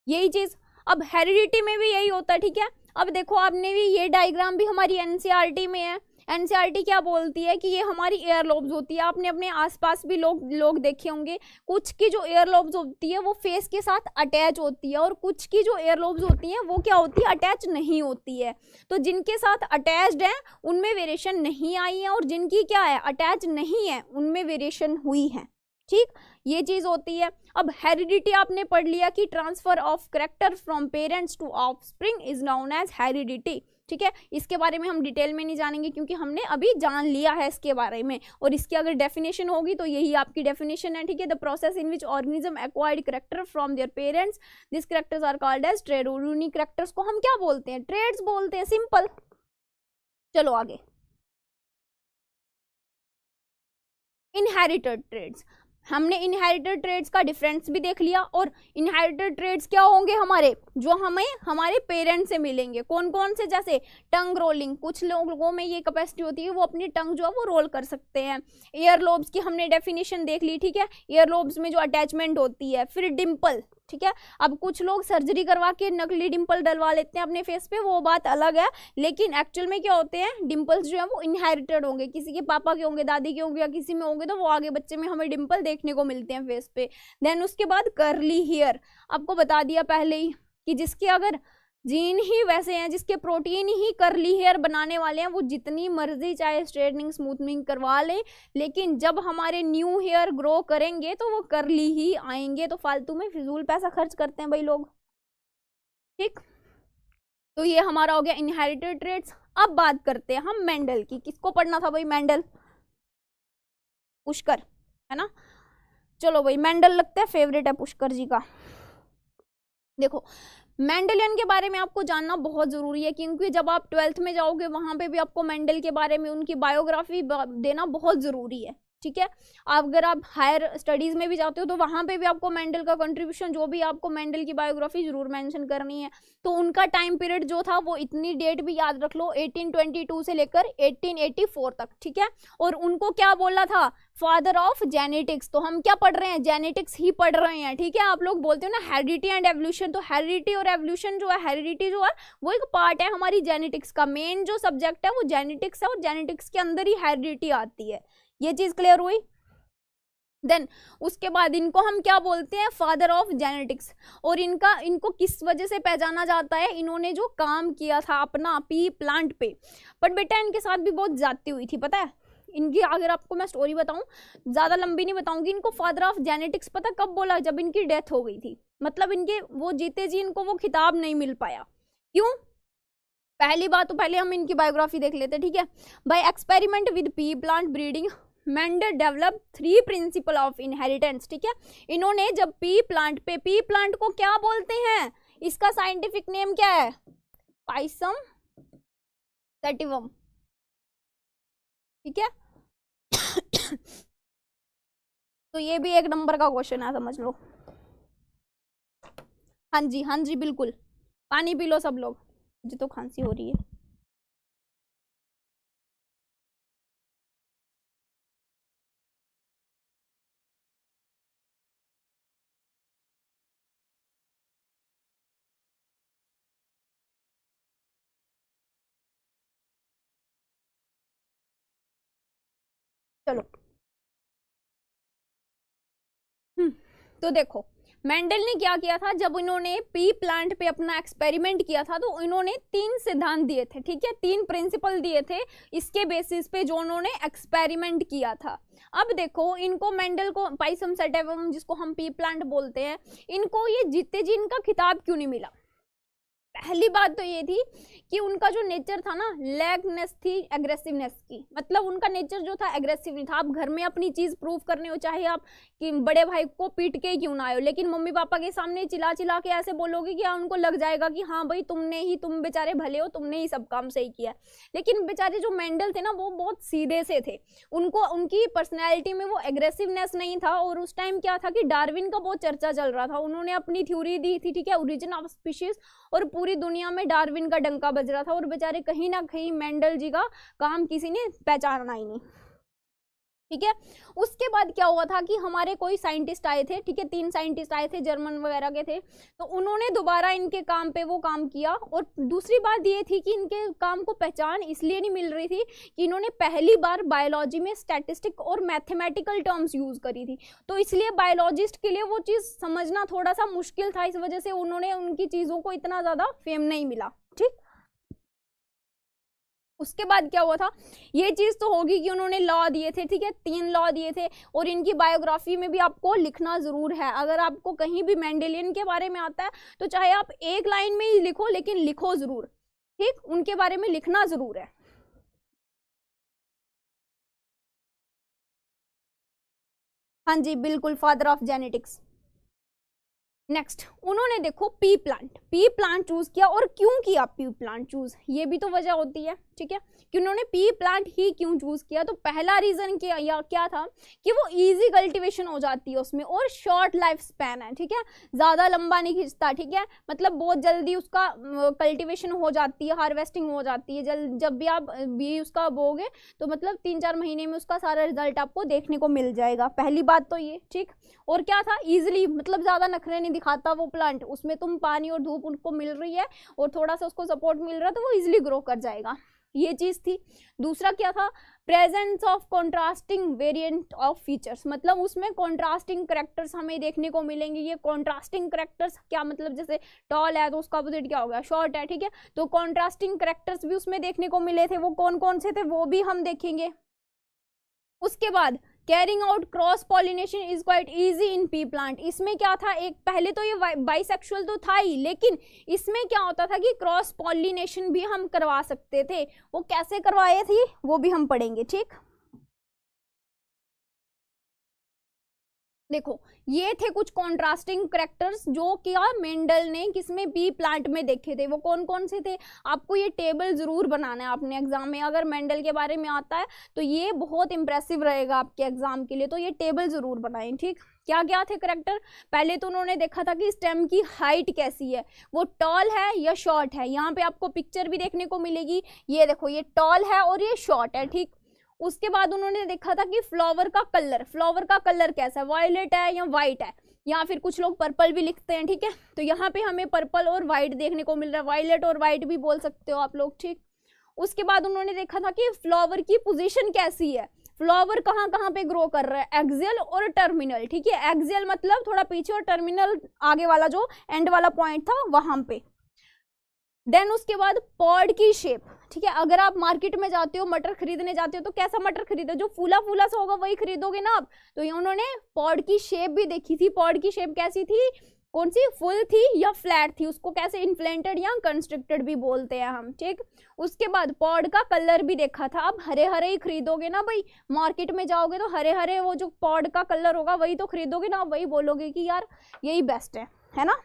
यही चीज। अब हेरिडिटी में भी यही होता है, ठीक है, अब देखो आपने भी ये डायग्राम भी हमारी एनसीईआरटी में है, एनसीईआरटी क्या बोलती है कि ये हमारी एयर लोब्स होती है, आपने अपने आसपास भी लोग देखे होंगे, कुछ की जो एयर लोब्स होती है वो फेस के साथ अटैच होती है, और कुछ की जो एयर लोब्स होती हैं वो क्या होती है, अटैच नहीं होती है, तो जिनके साथ अटैच्ड है उनमें वेरिएशन नहीं आई है, और जिनकी क्या है, अटैच नहीं है, उनमें वेरिएशन हुई है, ठीक, ये चीज होती है। अब हेरिडिटी आपने पढ़ लिया कि transfer of character from parents to offspring is known as heredity, ठीक है, इसके बारे में हम डिटेल में नहीं जानेंगे क्योंकि हमने अभी जान लिया है इसके बारे में, और इसकी अगर डेफिनेशन होगी तो यही आपकी डेफिनेशन है, ठीक है, the process in which organism acquired character from their parents, this characters are called as trait, और यूनिक कैरेक्टर्स को हम क्या बोलते हैं, ट्रेड्स बोलते हैं, सिंपल। चलो आगे, इनहेरिटेड ट्रेड्स, हमने इनहेरिटेड ट्रेड्स का डिफरेंस भी देख लिया, और इनहेरिटेड ट्रेड्स क्या होंगे हमारे, जो हमें हमारे पेरेंट्स से मिलेंगे। कौन कौन से, जैसे टंग रोलिंग, कुछ लोगों में ये कैपेसिटी होती है वो अपनी टंग जो है वो रोल कर सकते हैं। ईयर लोब्स की हमने डेफिनेशन देख ली, ठीक है, ईयर लोब्स में जो अटैचमेंट होती है। फिर डिम्पल, ठीक है, अब कुछ लोग सर्जरी करवा के नकली डिम्पल डलवा लेते हैं अपने फेस पे, वो बात अलग है, लेकिन एक्चुअल में क्या होते हैं, डिम्पल्स जो है वो इनहेरिटेड होंगे, किसी के पापा के होंगे, दादी के होंगे, या किसी में होंगे, तो वो आगे बच्चे में हमें डिम्पल देखने को मिलते हैं फेस पे। देन उसके बाद कर्ली हेयर, आपको बता दिया पहले ही कि जिसके अगर जीन ही वैसे हैं, जिसके प्रोटीन ही कर्ली हेयर बनाने वाले हैं, वो जितनी मर्जी चाहे स्ट्रेटनिंग स्मूथनिंग करवा ले, लेकिन जब हमारे न्यू हेयर ग्रो करेंगे तो वो कर्ली ही आएंगे। तो फालतू में फिजूल पैसा खर्च करते हैं भाई लोग, ठीक। तो ये हमारा हो गया इनहेरिटेड ट्रेट्स। अब बात करते हैं हम मेंडल की। किसको पढ़ना था भाई, मेंडल, पुष्कर, है ना। चलो भाई, मेंडल लगता है फेवरेट है पुष्कर जी का। देखो, मेंडलियन के बारे में आपको जानना बहुत ज़रूरी है, क्योंकि जब आप 12th में जाओगे वहाँ पे भी आपको मेंडल के बारे में, उनकी बायोग्राफी देना बहुत ज़रूरी है, ठीक है। अगर आप हायर स्टडीज़ में भी जाते हो तो वहाँ पे भी आपको मेंडल का कंट्रीब्यूशन, जो भी आपको मेंडल की बायोग्राफी जरूर मेंशन करनी है। तो उनका टाइम पीरियड जो था वो इतनी डेट भी याद रख लो, 1822 से लेकर 1884 तक, ठीक है। और उनको क्या बोला था, फादर ऑफ जेनेटिक्स। तो हम क्या पढ़ रहे हैं, जेनेटिक्स ही पढ़ रहे हैं, ठीक है। आप लोग बोलते हो ना हेरिडिटी एंड एवोल्यूशन, तो हेरिडिटी और एवोल्यूशन जो है, हेरिडिटी जो है वो एक पार्ट है हमारी जेनेटिक्स का। मेन जो सब्जेक्ट है वो जेनेटिक्स है, और जेनेटिक्स के अंदर ही हेरिडिटी आती है। ये चीज क्लियर हुई। देन उसके बाद इनको हम क्या बोलते हैं, फादर ऑफ जेनेटिक्स। और इनको किस वजह से पहचाना जाता है, इन्होंने जो काम किया था अपना पी प्लांट पे। बट बेटा इनके साथ भी बहुत ज्यादती हुई थी, पता है इनकी। अगर आपको मैं स्टोरी बताऊं, ज्यादा लंबी नहीं बताऊंगी, इनको फादर ऑफ जेनेटिक्स पता कब बोला, जब इनकी डेथ हो गई थी। मतलब इनके वो जीते जी इनको वो खिताब नहीं मिल पाया। क्यों, पहली बात तो पहले हम इनकी बायोग्राफी देख लेते हैं, ठीक है। By experiment with pea plant breeding Mendel develop 3 principle of inheritance, ठीक है। इन्होंने जब पी प्लांट को क्या बोलते हैं, इसका साइंटिफिक नेम क्या है, पाइसम सैटिवम, ठीक है। तो ये भी एक नंबर का क्वेश्चन है, समझ लो। हाँ जी, हाँ जी, बिल्कुल, पानी पी लो सब लोग, मुझे तो खांसी हो रही है। चलो, तो देखो मेंडल ने क्या किया था, जब इन्होंने पी प्लांट पे अपना एक्सपेरिमेंट किया था तो इन्होंने 3 सिद्धांत दिए थे, ठीक है, 3 प्रिंसिपल दिए थे इसके बेसिस पे जो उन्होंने एक्सपेरिमेंट किया था। अब देखो इनको, मेंडल को, पाइसम सैटिवम जिसको हम पी प्लांट बोलते हैं, इनको ये जीते जी इनका खिताब क्यों नहीं मिला। पहली बात तो ये थी कि उनका जो नेचर था ना, लैगनेस थी एग्रेसिवनेस की। मतलब उनका नेचर जो था एग्रेसिव नहीं था। आप घर में अपनी चीज प्रूव करने हो, चाहे आप कि बड़े भाई को पीट के क्यों ना आए हो, लेकिन मम्मी पापा के सामने चिल्ला चिल्ला के ऐसे बोलोगे कि उनको लग जाएगा कि हाँ भाई तुम बेचारे भले हो, तुमने ही सब काम सही किया। लेकिन बेचारे जो मेंडल थे ना वो बहुत सीधे से थे, उनको उनकी पर्सनैलिटी में वो एग्रेसिवनेस नहीं था। और उस टाइम क्या था कि डार्विन का बहुत चर्चा चल रहा था, उन्होंने अपनी थ्योरी दी थी, ठीक है, ओरिजिन ऑफ स्पीशीज, और पूरी दुनिया में डार्विन का डंका बज रहा था। और बेचारे कहीं ना कहीं मेंडल जी का काम किसी ने पहचाना ही नहीं, ठीक है। उसके बाद क्या हुआ था कि हमारे कोई साइंटिस्ट आए थे, ठीक है, 3 साइंटिस्ट आए थे, जर्मन वगैरह के थे, तो उन्होंने दोबारा इनके काम पे वो काम किया। और दूसरी बात ये थी कि इनके काम को पहचान इसलिए नहीं मिल रही थी कि इन्होंने पहली बार बायोलॉजी में स्टैटिस्टिक और मैथमेटिकल टर्म्स यूज करी थी, तो इसलिए बायोलॉजिस्ट के लिए वो चीज़ समझना थोड़ा सा मुश्किल था। इस वजह से उन्होंने उनकी चीज़ों को इतना ज़्यादा फेम नहीं मिला, ठीक। उसके बाद क्या हुआ था, ये चीज तो होगी कि उन्होंने लॉ दिए थे, ठीक है, 3 लॉ दिए थे, और इनकी बायोग्राफी में भी आपको लिखना जरूर है। अगर आपको कहीं भी मेंडेलियन के बारे में आता है तो चाहे आप एक लाइन में ही लिखो, लेकिन लिखो जरूर, ठीक, उनके बारे में लिखना जरूर है। हाँ जी, बिल्कुल, फादर ऑफ जेनेटिक्स। नेक्स्ट, उन्होंने देखो पी प्लांट चूज किया। और क्यों किया पी प्लांट चूज, ये भी तो वजह होती है, ठीक है, कि उन्होंने पी प्लांट ही क्यों चूज किया। तो पहला रीजन क्या था कि वो इजी कल्टीवेशन हो जाती है उसमें और शॉर्ट लाइफ स्पैन है, ठीक है, ज्यादा लंबा नहीं खिंचता, ठीक है, मतलब बहुत जल्दी उसका कल्टीवेशन हो जाती है, हार्वेस्टिंग हो जाती है। जब भी आप भी उसका बोगे तो मतलब 3-4 महीने में उसका सारा रिजल्ट आपको देखने को मिल जाएगा। पहली बात तो ये, ठीक। और क्या था, इजिली, मतलब ज्यादा नखरे नहीं दिखाता वो प्लांट, उसमें तुम पानी और धूप उनको मिल रही है और थोड़ा सा उसको सपोर्ट मिल रहा है तो वो इजिली ग्रो कर जाएगा, ये चीज थी। दूसरा क्या था, presence of contrasting variant of features, मतलब उसमें कॉन्ट्रास्टिंग करेक्टर्स हमें देखने को मिलेंगे। ये कॉन्ट्रास्टिंग करेक्टर्स क्या मतलब, जैसे टॉल है तो उसका अपोजिट क्या हो गया, शॉर्ट है, ठीक है, तो कॉन्ट्रास्टिंग करेक्टर्स भी उसमें देखने को मिले थे। वो कौन कौन से थे वो भी हम देखेंगे। उसके बाद carrying out cross pollination is quite easy in P plant. इसमें क्या था, एक पहले तो ये बाइसेक्सुअल तो था ही, लेकिन इसमें क्या होता था कि क्रॉस पॉलिनेशन भी हम करवा सकते थे। वो कैसे करवाए थे वो भी हम पढ़ेंगे, ठीक। देखो ये थे कुछ कॉन्ट्रास्टिंग करेक्टर्स जो क्या मेंडल ने किसमें, पी प्लांट में देखे थे। वो कौन कौन से थे, आपको ये टेबल जरूर बनाना है आपने एग्जाम में, अगर मेंडल के बारे में आता है तो ये बहुत इंप्रेसिव रहेगा आपके एग्जाम के लिए, तो ये टेबल जरूर बनाएं, ठीक। क्या क्या थे करेक्टर, पहले तो उन्होंने देखा था कि स्टेम की हाइट कैसी है, वो टॉल है या शॉर्ट है। यहाँ पे आपको पिक्चर भी देखने को मिलेगी, ये देखो ये टॉल है और ये शॉर्ट है, ठीक। उसके बाद उन्होंने देखा था कि फ्लावर का कलर कैसा है, वायलेट है या वाइट है, या फिर कुछ लोग पर्पल भी लिखते हैं, ठीक है, तो यहाँ पे हमें पर्पल और वाइट देखने को मिल रहा है, वायलेट और वाइट भी बोल सकते हो आप लोग, ठीक। उसके बाद उन्होंने देखा था कि फ्लावर की पोजीशन कैसी है, फ्लावर कहाँ कहाँ पे ग्रो कर रहा है, एक्सियल और टर्मिनल, ठीक है, एक्सियल मतलब थोड़ा पीछे और टर्मिनल आगे वाला जो एंड वाला पॉइंट था वहां पे। देन उसके बाद पॉड की शेप, ठीक है, अगर आप मार्केट में जाते हो मटर खरीदने जाते हो तो कैसा मटर खरीदो, जो फूला फूला सा होगा वही खरीदोगे ना आप। तो ये उन्होंने पॉड की शेप भी देखी थी, पॉड की शेप कैसी थी, कौन सी, फुल थी या फ्लैट थी, उसको कैसे इन्फ्लेटेड या कंस्ट्रिक्टेड भी बोलते हैं हम, ठीक। उसके बाद पॉड का कलर भी देखा था, आप हरे हरे ही खरीदोगे ना भाई, मार्केट में जाओगे तो हरे हरे वो जो पॉड का कलर होगा वही तो खरीदोगे ना, वही बोलोगे कि यार यही बेस्ट है ना।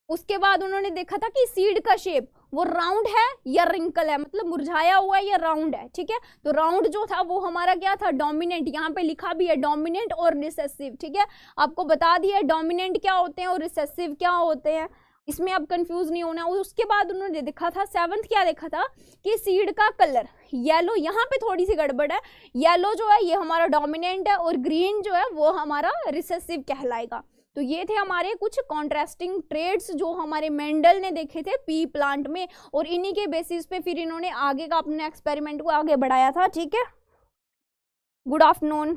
उसके बाद उन्होंने देखा था कि सीड का शेप वो राउंड है या रिंकल है, मतलब मुरझाया हुआ है या राउंड है, ठीक है, तो राउंड जो था वो हमारा क्या था, डोमिनेंट, यहाँ पे लिखा भी है डोमिनेंट और रिसेसिव, ठीक है, आपको बता दिया डोमिनेंट क्या होते हैं और रिसेसिव क्या होते हैं, इसमें अब कंफ्यूज नहीं होना। उसके बाद उन्होंने देखा था, 7th क्या देखा था कि सीड का कलर येलो, यहाँ पे थोड़ी सी गड़बड़ है, येलो जो है ये हमारा डोमिनेंट है और ग्रीन जो है वो हमारा रिसेसिव कहलाएगा। तो ये थे हमारे कुछ कॉन्ट्रास्टिंग ट्रेड्स जो हमारे मेंडल ने देखे थे पी प्लांट में, और इन्हीं के बेसिस पे फिर इन्होंने आगे का अपने एक्सपेरिमेंट को आगे बढ़ाया था, ठीक है। Good afternoon.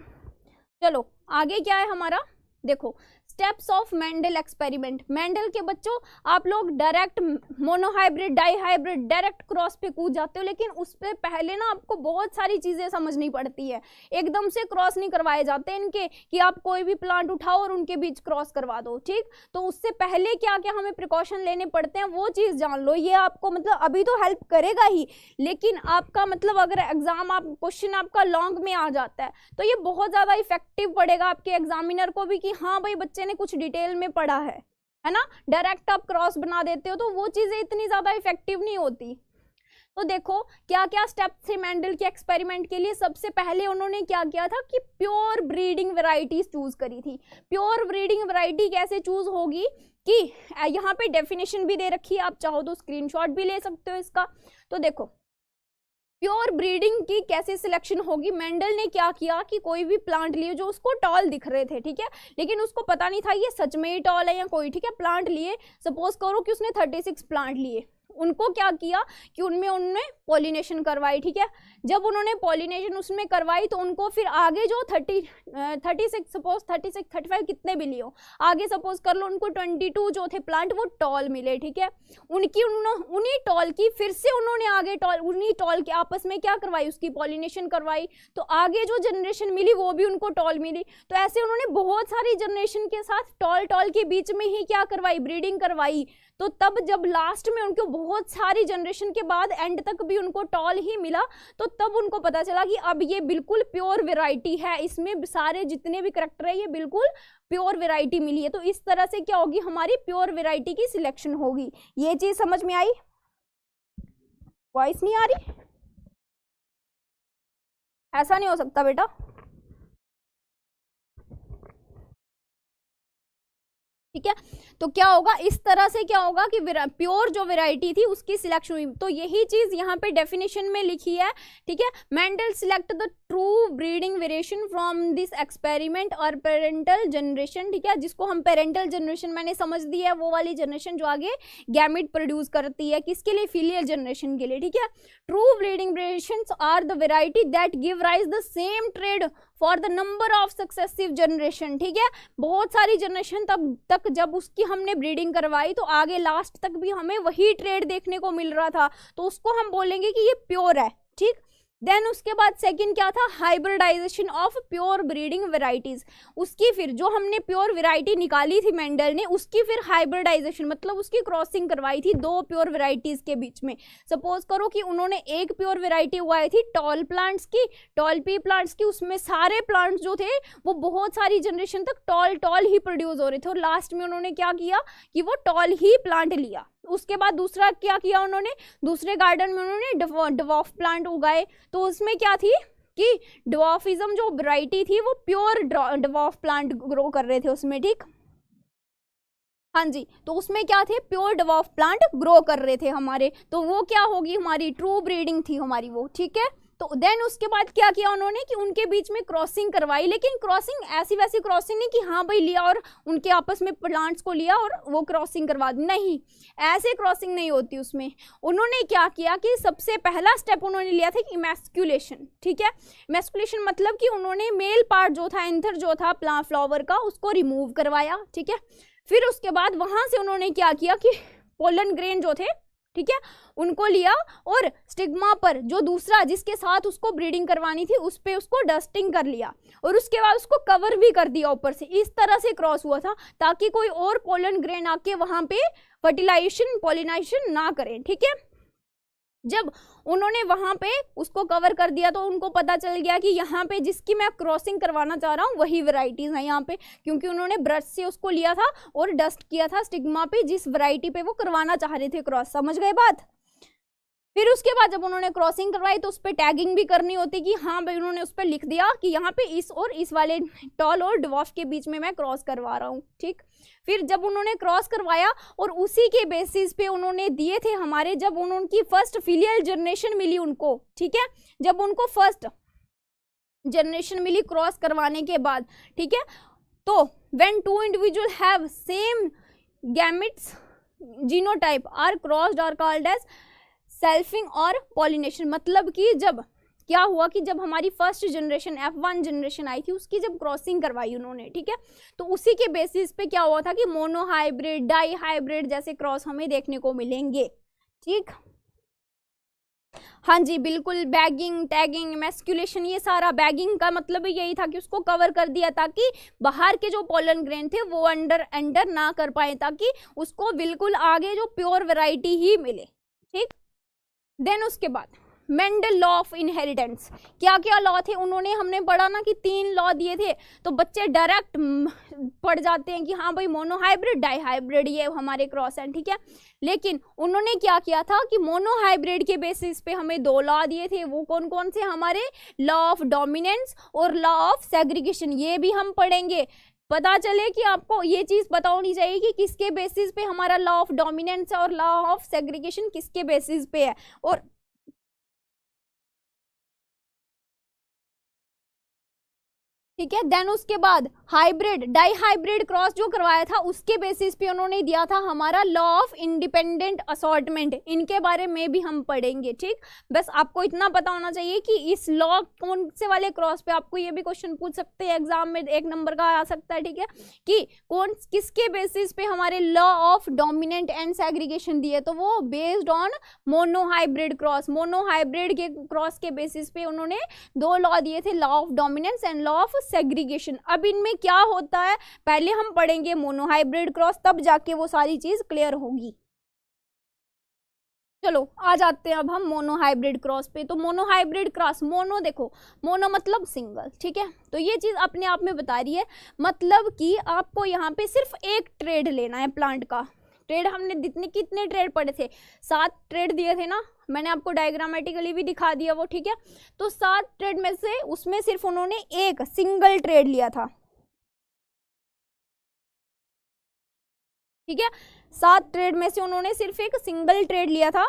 चलो आगे क्या है हमारा, देखो steps of Mendel experiment. Mendel के बच्चों आप लोग direct monohybrid, dihybrid, direct cross पे कूद जाते हो, लेकिन उस पे पहले ना आपको बहुत सारी चीजें समझनी पड़ती है, एकदम से क्रॉस नहीं करवाए जाते इनके कि आप कोई भी प्लांट उठाओ और उनके बीच क्रॉस करवा दो, ठीक। तो उससे पहले क्या क्या हमें प्रिकॉशन लेने पड़ते हैं वो चीज जान लो, ये आपको मतलब अभी तो हेल्प करेगा ही, लेकिन आपका मतलब अगर एग्जाम आप क्वेश्चन आपका लॉन्ग में आ जाता है तो ये बहुत ज्यादा इफेक्टिव पड़ेगा आपके एग्जामिनर को भी कि हाँ भाई बच्चे ने कुछ डिटेल में पढ़ा है ना। डायरेक्ट आप क्रॉस बना देते हो तो वो चीजें इतनी ज्यादा इफेक्टिव नहीं होती। तो देखो क्या क्या स्टेप्स थे मेंडल के एक्सपेरिमेंट के लिए। सबसे पहले उन्होंने क्या किया था कि प्योर ब्रीडिंग वैरायटीज चूज करी थी। प्योर ब्रीडिंग वैरायटी कैसे चूज होगी कि यहाँ पे डेफिनेशन भी दे रखी है, आप चाहो तो स्क्रीनशॉट भी ले सकते हो इसका। तो देखो प्योर ब्रीडिंग की कैसे सिलेक्शन होगी, मेंडल ने क्या किया कि कोई भी प्लांट लिए जो उसको टॉल दिख रहे थे, ठीक है, लेकिन उसको पता नहीं था ये सच में ही टॉल है या कोई, ठीक है, प्लांट लिए, सपोज करो कि उसने 36 प्लांट लिए, उनको क्या किया कि उनमें पॉलिनेशन करवाई, ठीक है। जब उन्होंने पॉलिनेशन उसमें करवाई तो उनको फिर आगे जो 36 सपोज 36 35 कितने भी लियो, आगे सपोज कर लो उनको 22 जो थे प्लांट वो टॉल मिले, ठीक है। उन्हीं टॉल की फिर से उन्होंने आगे उन्हीं टॉल के आपस में क्या करवाई, उसकी पॉलिनेशन करवाई, तो आगे जो जनरेशन मिली वो भी उनको टॉल मिली। तो ऐसे उन्होंने बहुत सारी जनरेशन के साथ टॉल के बीच में ही क्या करवाई, ब्रीडिंग करवाई। तो तब जब लास्ट में उनको बहुत सारी जनरेशन के बाद एंड तक भी उनको टॉल ही मिला, तो तब उनको पता चला कि अब ये बिल्कुल प्योर वैरायटी है, इसमें सारे जितने भी करैक्टर है ये बिल्कुल प्योर वैरायटी मिली है। तो इस तरह से क्या होगी, हमारी प्योर वैरायटी की सिलेक्शन होगी। ये चीज समझ में आई। वॉइस नहीं आ रही? ऐसा नहीं हो सकता बेटा। ठीक है, तो क्या होगा, इस तरह से क्या होगा कि प्योर जो वैरायटी थी उसकी सिलेक्शन हुई। तो यही चीज यहाँ पे डेफिनेशन में लिखी है। ठीक है, Mendel select the true breeding variation from this experiment और पेरेंटल जनरेशन। ठीक है, जिसको हम पेरेंटल जनरेशन मैंने समझ दी है, वो वाली जनरेशन जो आगे गैमेट प्रोड्यूस करती है, किसके लिए? फीलियल जनरेशन के लिए। ठीक है, true breeding variations are the variety that give rise the same trait for the number of successive generation. ठीक है, बहुत सारी जनरेशन तक जब उसकी हमने ब्रीडिंग करवाई तो आगे लास्ट तक भी हमें वही ट्रेड देखने को मिल रहा था, तो उसको हम बोलेंगे कि ये प्योर है। ठीक, देन उसके बाद सेकंड क्या था? Hybridization of pure breeding varieties. उसकी फिर जो हमने प्योर वेराइटी निकाली थी मेंडल ने, उसकी फिर हाइब्रिडाइजेशन मतलब उसकी क्रॉसिंग करवाई थी दो प्योर वेराइटीज के बीच में। सपोज करो कि उन्होंने एक प्योर वेराइटी उगाई थी टॉल प्लांट्स की, टॉल पी प्लांट्स की, उसमें सारे प्लांट्स जो थे वो बहुत सारी जनरेशन तक टॉल ही प्रोड्यूस हो रहे थे, और लास्ट में उन्होंने क्या किया कि वो टॉल ही प्लांट लिया। उसके बाद दूसरा क्या किया उन्होंने? दूसरे गार्डन में उन्होंने डवार्फ प्लांट उगाए, तो उसमें क्या थी कि डवार्फिज्म जो वैरायटी थी वो प्योर डवार्फ प्लांट ग्रो कर रहे थे उसमें। ठीक, हाँ जी, तो उसमें क्या थे? प्योर डवार्फ प्लांट ग्रो कर रहे थे हमारे, तो वो क्या होगी? हमारी ट्रू ब्रीडिंग थी हमारी वो। ठीक है, तो देन उसके बाद क्या किया उन्होंने कि उनके बीच में क्रॉसिंग करवाई, लेकिन क्रॉसिंग ऐसी वैसी क्रॉसिंग नहीं कि हाँ भाई लिया और उनके आपस में प्लांट्स को लिया और वो क्रॉसिंग करवा दी, नहीं, ऐसे क्रॉसिंग नहीं होती उसमें। उन्होंने क्या किया कि सबसे पहला स्टेप उन्होंने लिया था कि इमैस्कुलेशन। ठीक है, इमैस्कुलेशन मतलब कि उन्होंने मेल पार्ट जो था, एंथर जो था फ्लावर का, उसको रिमूव करवाया। ठीक है, फिर उसके बाद वहां से उन्होंने क्या किया कि पोलन ग्रेन जो थे, ठीक है, उनको लिया और स्टिग्मा पर जो दूसरा जिसके साथ उसको ब्रीडिंग करवानी थी उस पे उसको डस्टिंग कर लिया और उसके बाद उसको कवर भी कर दिया ऊपर से। इस तरह से क्रॉस हुआ था ताकि कोई और पोलन ग्रेन आके वहां पे फर्टिलाइजेशन पॉलिनाइजेशन ना करें। ठीक है, जब उन्होंने वहां पे उसको कवर कर दिया तो उनको पता चल गया कि यहाँ पे जिसकी मैं क्रॉसिंग करवाना चाह रहा हूँ वही वैरायटीज हैं यहाँ पे, क्योंकि उन्होंने ब्रश से उसको लिया था और डस्ट किया था स्टिग्मा पे जिस वैरायटी पे वो करवाना चाह रहे थे क्रॉस। समझ गए बात? फिर उसके बाद जब उन्होंने क्रॉसिंग करवाई तो उस पर टैगिंग भी करनी होती कि हाँ भाई उन्होंने उस पर लिख दिया कि यहाँ पे इस और इस वाले टॉल और डवार्फ के बीच में मैं क्रॉस करवा रहा हूँ। ठीक, फिर जब उन्होंने क्रॉस करवाया और उसी के बेसिस पे उन्होंने दिए थे हमारे, जब उनकी फर्स्ट फिलियल जनरेशन मिली उनको, ठीक है, जब उनको फर्स्ट जनरेशन मिली क्रॉस करवाने के बाद, ठीक है, तो when two individual have same gametes genotype are crossed are called as selfing और पॉलिनेशन। मतलब कि जब क्या हुआ कि जब हमारी फर्स्ट जनरेशन F1 जनरेशन आई थी उसकी जब क्रॉसिंग करवाई उन्होंने, ठीक है, तो उसी के बेसिस पे क्या हुआ था कि मोनो हाइब्रिड, डाई हाइब्रिड जैसे क्रॉस हमें देखने को मिलेंगे। ठीक, हाँ जी बिल्कुल, बैगिंग, टैगिंग, मैस्कुलेशन, ये सारा बैगिंग का मतलब यही था कि उसको कवर कर दिया ताकि बाहर के जो पोलन ग्रेन थे वो अंडर ना कर पाए, ताकि उसको बिल्कुल आगे जो प्योर वैरायटी ही मिले। ठीक, देन उसके बाद मेंडल लॉ ऑफ इनहेरिटेंस, क्या क्या लॉ थे उन्होंने, हमने पढ़ा ना कि 3 लॉ दिए थे, तो बच्चे डायरेक्ट पढ़ जाते हैं कि हाँ भाई मोनो हाइब्रिड, डाई हाइब्रिड ये हमारे क्रॉस हैं। ठीक है, लेकिन उन्होंने क्या किया था कि मोनो हाइब्रिड के बेसिस पे हमें 2 लॉ दिए थे, वो कौन कौन से? हमारे लॉ ऑफ डोमिनेंस और लॉ ऑफ सेग्रीगेशन, ये भी हम पढ़ेंगे। पता चले कि आपको ये चीज पता होनी चाहिए कि किसके बेसिस पे हमारा लॉ ऑफ डोमिनेंस और लॉ ऑफ सेग्रीगेशन किसके बेसिस पे है। और ठीक है, देन उसके बाद हाइब्रिड, डाई हाइब्रिड क्रॉस जो करवाया था उसके बेसिस पे उन्होंने दिया था हमारा लॉ ऑफ इंडिपेंडेंट असॉर्टमेंट, इनके बारे में भी हम पढ़ेंगे। ठीक, बस आपको इतना पता होना चाहिए कि इस लॉ कौन से वाले क्रॉस पे, आपको ये भी क्वेश्चन पूछ सकते हैं एग्जाम में, 1 नंबर का आ सकता है। ठीक है, कि कौन किसके बेसिस पे हमारे law of dominant and segregation दिए, तो वो based on mono hybrid cross, mono hybrid के क्रॉस के बेसिस पे उन्होंने 2 लॉ दिए थे, law of dominance and law of segregation. अब इनमें क्या होता है पहले हम पढ़ेंगे मोनो हाइब्रिड क्रॉस, तब जाके वो सारी चीज क्लियर होगी। चलो आ जाते हैं अब हम मोनो हाइब्रिड क्रॉस पे। तो मोनो हाइब्रिड क्रॉस, मोनो देखो, मोनो मतलब सिंगल, ठीक है, तो ये चीज अपने आप में बता रही है, मतलब कि आपको यहाँ पे सिर्फ एक ट्रेड लेना है प्लांट का। ट्रेड हमने कितने ट्रेड पढ़े थे? 7 ट्रेड दिए थे ना मैंने आपको डायग्रामेटिकली भी दिखा दिया वो, ठीक है। तो 7 ट्रेड में से उसमें सिर्फ उन्होंने एक सिंगल ट्रेड लिया था, ठीक है। 7 ट्रेड में से उन्होंने सिर्फ एक सिंगल ट्रेड लिया था,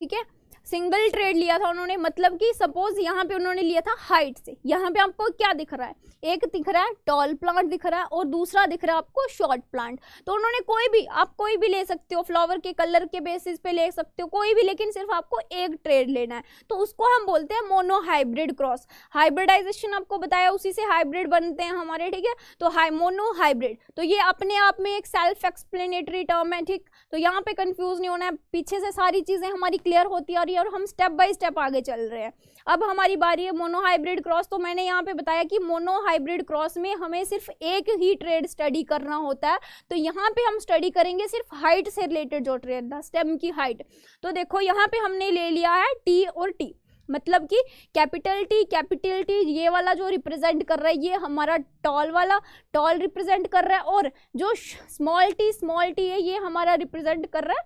ठीक है। सिंगल ट्रेड लिया था उन्होंने, मतलब कि सपोज यहाँ पे उन्होंने लिया था हाइट से। यहाँ पे आपको क्या दिख रहा है, एक दिख रहा है टॉल प्लांट दिख रहा है और दूसरा दिख रहा है आपको शॉर्ट प्लांट। तो उन्होंने कोई भी, आप कोई भी ले सकते हो, फ्लावर के कलर के बेसिस पे ले सकते हो कोई भी, लेकिन सिर्फ आपको एक ट्रेड लेना है। तो उसको हम बोलते हैं मोनो हाइब्रिड क्रॉस। हाइब्रिडाइजेशन आपको बताया, उसी से हाइब्रिड बनते हैं हमारे, ठीक है। तो मोनो हाइब्रिड, तो ये अपने आप में एक सेल्फ एक्सप्लेनेटरी टर्म है, ठीक। तो यहाँ पे कंफ्यूज नहीं होना है, पीछे से सारी चीजें हमारी क्लियर होती आ रही है और हम स्टेप बाय स्टेप आगे चल रहे हैं। अब हमारी बारी है मोनो हाइब्रिड क्रॉस। तो मैंने यहाँ पे बताया कि मोनो हाइब्रिड क्रॉस में हमें सिर्फ एक ही ट्रेड स्टडी करना होता है। तो यहाँ पे हम स्टडी करेंगे सिर्फ हाइट से रिलेटेड जो ट्रेड था, स्टेम की हाइट। तो देखो यहाँ पे हमने ले लिया है टी और टी, मतलब कि कैपिटल टी ये वाला जो रिप्रेजेंट कर रहा है ये हमारा टॉल वाला, टॉल रिप्रेजेंट कर रहा है, और जो स्मॉल टी है ये हमारा रिप्रेजेंट कर रहा है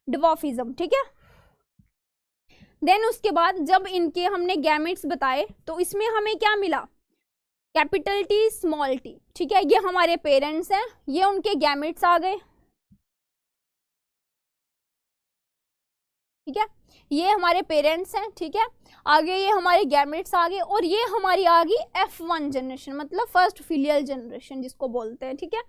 डिवॉर्फिज्म, ठीक है। देन उसके बाद जब इनके हमने गैमेट्स बताए तो इसमें हमें क्या मिला, कैपिटल टी स्मॉल टी, ठीक है। ये हमारे पेरेंट्स हैं, ये उनके गैमेट्स आ गए, ठीक है। ये हमारे पेरेंट्स हैं, ठीक है। आगे ये हमारे गैमेट्स आ गए और ये हमारी आ गई F1 जनरेशन, मतलब फर्स्ट फिलियल जनरेशन जिसको बोलते हैं, ठीक है।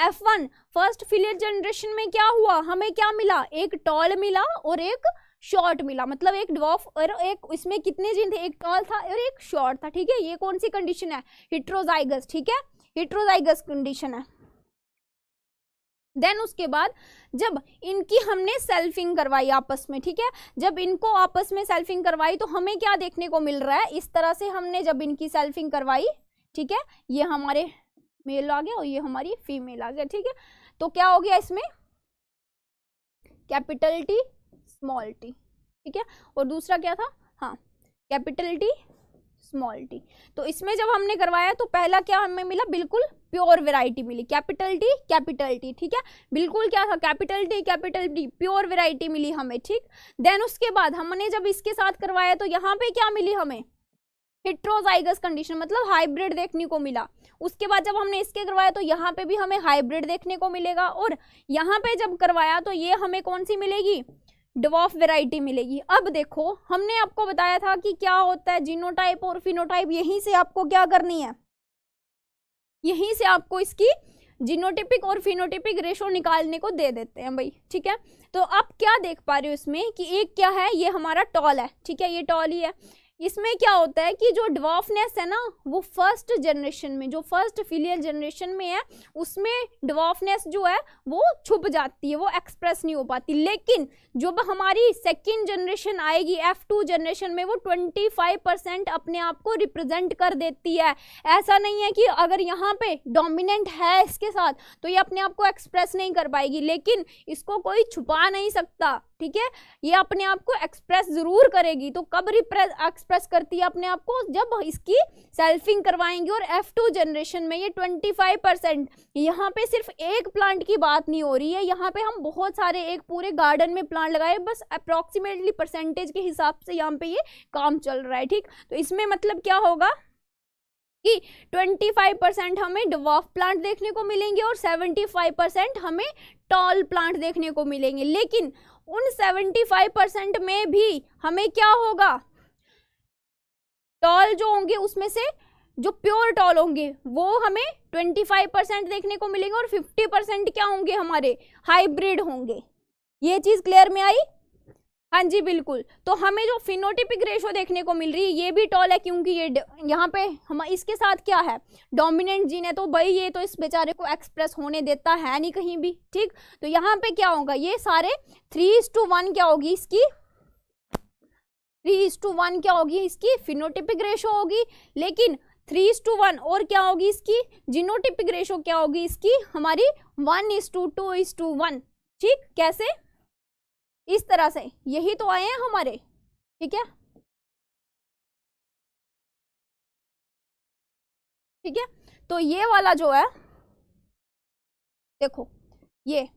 F1 फर्स्ट फिलियल जनरेशन में क्या हुआ, हमें क्या मिला, एक टॉल मिला और एक शॉर्ट मिला, मतलब एक ड्वार्फ और एक, इसमें कितने जीन थे, एक टॉल था और एक शॉर्ट था, ठीक है। ये कौन सी कंडीशन है, हेट्रोजाइगस, ठीक है, हेट्रोजाइगस कंडीशन है। देन उसके बाद जब इनकी हमने सेल्फिंग करवाई आपस में, ठीक है, जब इनको आपस में सेल्फिंग करवाई तो हमें क्या देखने को मिल रहा है, इस तरह से हमने जब इनकी सेल्फिंग करवाई, ठीक है, ये हमारे मेल आ गया और ये हमारी फीमेल आ गया, ठीक है। तो क्या हो गया इसमें, कैपिटल टी स्मॉल टी, ठीक है, और दूसरा क्या था, हाँ कैपिटल टी स्मॉल टी। तो इसमें जब हमने करवाया तो पहला क्या हमें मिला, बिल्कुल प्योर वेराइटी मिली, कैपिटल टी, ठीक है, बिल्कुल क्या था, कैपिटल टी प्योर वेराइटी मिली हमें, ठीक। देन उसके बाद हमने जब इसके साथ करवाया तो यहाँ पे क्या मिली हमें, हेट्रोजाइगस कंडीशन, मतलब हाइब्रिड देखने को मिला। उसके बाद जब हमने इसके करवाया तो यहाँ पे भी हमें हाइब्रिड देखने को मिलेगा, और यहाँ पे जब करवाया तो ये हमें कौन सी मिलेगी, ड्वार्फ वैरायटी मिलेगी। अब देखो हमने आपको बताया था कि क्या होता है जीनोटाइप और फिनोटाइप, यहीं से आपको क्या करनी है, यहीं से आपको इसकी जीनोटिपिक और फिनोटिपिक रेशो निकालने को दे देते हैं भाई, ठीक है। तो आप क्या देख पा रहे हो इसमें कि एक क्या है, ये हमारा टॉल है, ठीक है, ये टॉल ही है। इसमें क्या होता है कि जो ड्वार्फनेस है ना वो फर्स्ट जनरेशन में, जो फर्स्ट फिलियल जनरेशन में है उसमें ड्वार्फनेस जो है वो छुप जाती है, वो एक्सप्रेस नहीं हो पाती। लेकिन जब हमारी सेकेंड जनरेशन आएगी F2 जनरेशन में, वो 25% अपने आप को रिप्रेजेंट कर देती है। ऐसा नहीं है कि अगर यहाँ पे डोमिनेंट है इसके साथ तो ये अपने आप को एक्सप्रेस नहीं कर पाएगी, लेकिन इसको कोई छुपा नहीं सकता, ठीक है, ये अपने आप को एक्सप्रेस जरूर करेगी। तो कब एक्सप्रेस करती है अपने आप को, जब इसकी सेल्फिंग करवाएंगे। और F2 जनरेशन में ये 25%, यहाँ पे सिर्फ एक प्लांट की बात नहीं हो रही है, यहाँ पे हम बहुत सारे, एक पूरे गार्डन में प्लांट लगाए, बस अप्रोक्सीमेटली परसेंटेज के हिसाब से यहाँ पे ये काम चल रहा है, ठीक। तो इसमें मतलब क्या होगा कि 25% हमें ड्वार्फ प्लांट देखने को मिलेंगे और 75% हमें टॉल प्लांट देखने को मिलेंगे। लेकिन उन 75% में भी हमें क्या होगा, टॉल जो होंगे उसमें से जो प्योर टॉल होंगे वो हमें 25% देखने को मिलेंगे और 50% क्या होंगे, हमारे हाइब्रिड होंगे। ये चीज क्लियर में आई, हाँ जी बिल्कुल। तो हमें जो फिनोटिपिक रेशो देखने को मिल रही है ये भी टॉल है, क्योंकि ये यहाँ पे हम इसके साथ क्या है, डोमिनेंट जीन है, तो भाई ये तो इस बेचारे को एक्सप्रेस होने देता है नहीं कहीं भी, ठीक। तो यहाँ पे क्या होगा, ये सारे 3:1 क्या होगी इसकी, 3:1 क्या होगी इसकी फिनोटिपिक रेशो होगी। लेकिन 3:1 और क्या होगी इसकी जीनोटिपिक रेशो, क्या होगी इसकी हमारी 1:2:1, ठीक। कैसे, इस तरह से, यही तो आए हैं हमारे, ठीक है, ठीक है। तो ये वाला जो है देखो ये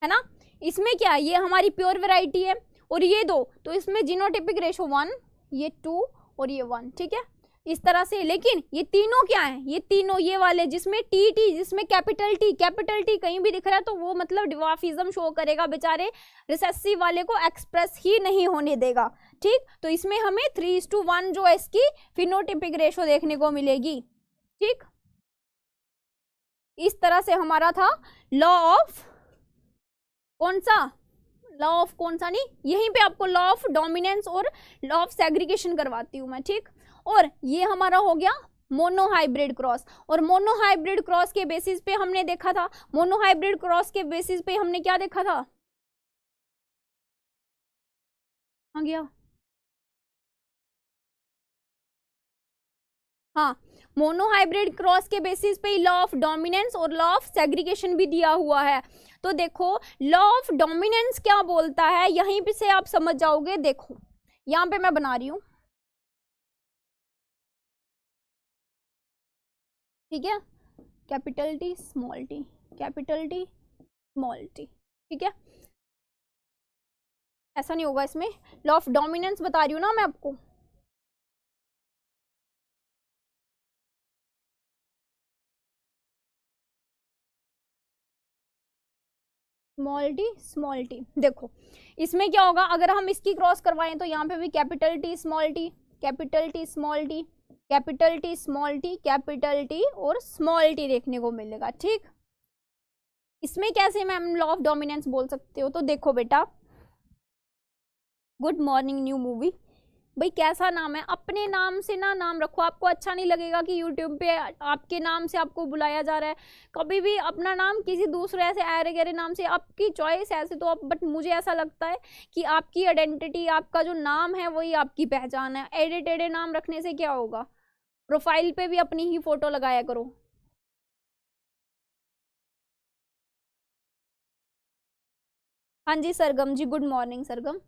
है ना, इसमें क्या है, ये हमारी प्योर वैरायटी है और ये दो, तो इसमें जीनोटाइपिक रेशो 1, ये 2 और ये 1, ठीक है इस तरह से। लेकिन ये तीनों क्या है, ये तीनों ये वाले जिसमें टी टी, जिसमें कैपिटल टी कहीं भी दिख रहा है तो वो मतलब डिवार्फिज्म शो करेगा, बेचारे रिसेसिव वाले को एक्सप्रेस ही नहीं होने देगा, ठीक। तो इसमें हमें 3:1 जो है इसकी फिनोटाइपिक रेशो देखने को मिलेगी, ठीक। इस तरह से हमारा था लॉ ऑफ कौन सा, लॉ ऑफ कौन सा, नहीं यहीं पे आपको लॉ ऑफ डोमिनेंस और लॉ ऑफ सेग्रीगेशन करवाती हूँ मैं, ठीक। और ये हमारा हो गया मोनोहाइब्रिड क्रॉस, और मोनोहाइब्रिड क्रॉस के बेसिस पे हमने देखा था, मोनोहाइब्रिड क्रॉस के बेसिस पे हमने क्या देखा था, आ गया, हाँ मोनोहाइब्रिड क्रॉस के बेसिस पे लॉ ऑफ डोमिनेंस और लॉ ऑफ सेग्रीगेशन भी दिया हुआ है। तो देखो लॉ ऑफ डोमिनेंस क्या बोलता है, यहीं पे से आप समझ जाओगे। देखो यहाँ पे मैं बना रही हूँ, ठीक है, capital T small T, capital T small T, ठीक है, ऐसा नहीं होगा इसमें। लॉ ऑफ डोमिनेंस बता रही हूँ ना मैं आपको, स्मॉल टी। देखो इसमें क्या होगा, अगर हम इसकी क्रॉस करवाएं तो यहाँ पे भी capital T small T, capital T small T, capital T small T, capital T और स्मॉल टी देखने को मिलेगा, ठीक। इसमें कैसे मैम लॉ ऑफ डोमिनेंस बोल सकते हो, तो देखो बेटा, गुड मॉर्निंग न्यू मूवी, भाई कैसा नाम है, अपने नाम से ना नाम रखो, आपको अच्छा नहीं लगेगा कि यूट्यूब पे आपके नाम से आपको बुलाया जा रहा है। कभी भी अपना नाम किसी दूसरे ऐसे ऐरे गहरे नाम से, आपकी चॉइस ऐसे तो आप, बट मुझे ऐसा लगता है कि आपकी आइडेंटिटी, आपका जो नाम है वही आपकी पहचान है। एडे टेढ़े नाम रखने से क्या होगा, प्रोफाइल पे भी अपनी ही फोटो लगाया करो। हाँ जी सरगम जी, गुड मॉर्निंग सरगम।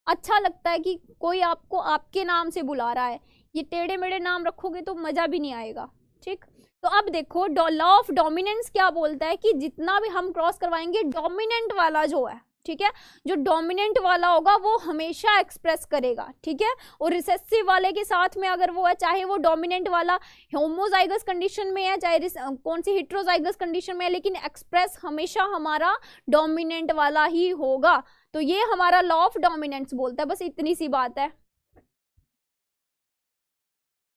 अच्छा लगता है कि कोई आपको आपके नाम से बुला रहा है, ये टेढ़े मेढ़े नाम रखोगे तो मजा भी नहीं आएगा, ठीक। तो अब देखो लॉ ऑफ डोमिनेंस क्या बोलता है कि जितना भी हम क्रॉस करवाएंगे, डोमिनेंट वाला जो है, ठीक है, जो डोमिनेंट वाला होगा वो हमेशा एक्सप्रेस करेगा, ठीक है। और रिसेसिव वाले के साथ में अगर वो है, चाहे वो डोमिनेंट वाला होमोजाइगस कंडीशन में है, चाहे कौन सी हेटेरोजाइगस कंडीशन में है, लेकिन एक्सप्रेस हमेशा हमारा डोमिनेंट वाला ही होगा। तो ये हमारा लॉ ऑफ डोमिनेंस बोलता है, बस इतनी सी बात है,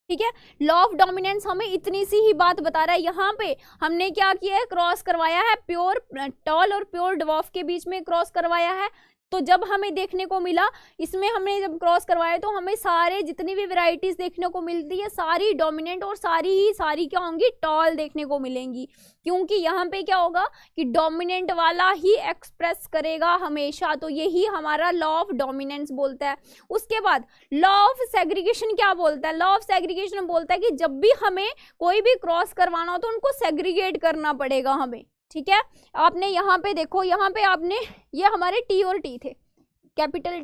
ठीक है। लॉ ऑफ डोमिनेंस हमें इतनी सी ही बात बता रहा है। यहाँ पे हमने क्या किया है, क्रॉस करवाया है, प्योर टॉल और प्योर ड्वार्फ के बीच में क्रॉस करवाया है। तो जब हमें देखने को मिला, इसमें हमने जब क्रॉस करवाया तो हमें सारे जितनी भी वैरायटीज देखने को मिलती है सारी डोमिनेंट और सारी क्या होंगी, टॉल देखने को मिलेंगी। क्योंकि यहाँ पे क्या होगा कि डोमिनेंट वाला ही एक्सप्रेस करेगा हमेशा, तो यही हमारा लॉ ऑफ डोमिनेंस बोलता है। उसके बाद लॉ ऑफ सेग्रीगेशन क्या बोलता है, लॉ ऑफ सेग्रीगेशन बोलता है कि जब भी हमें कोई भी क्रॉस करवाना हो तो उनको सेग्रीगेट करना पड़ेगा हमें, ठीक है। आपने यहाँ पे देखो, यहाँ पे आपने ये हमारे टी और टी थे, कैपिटल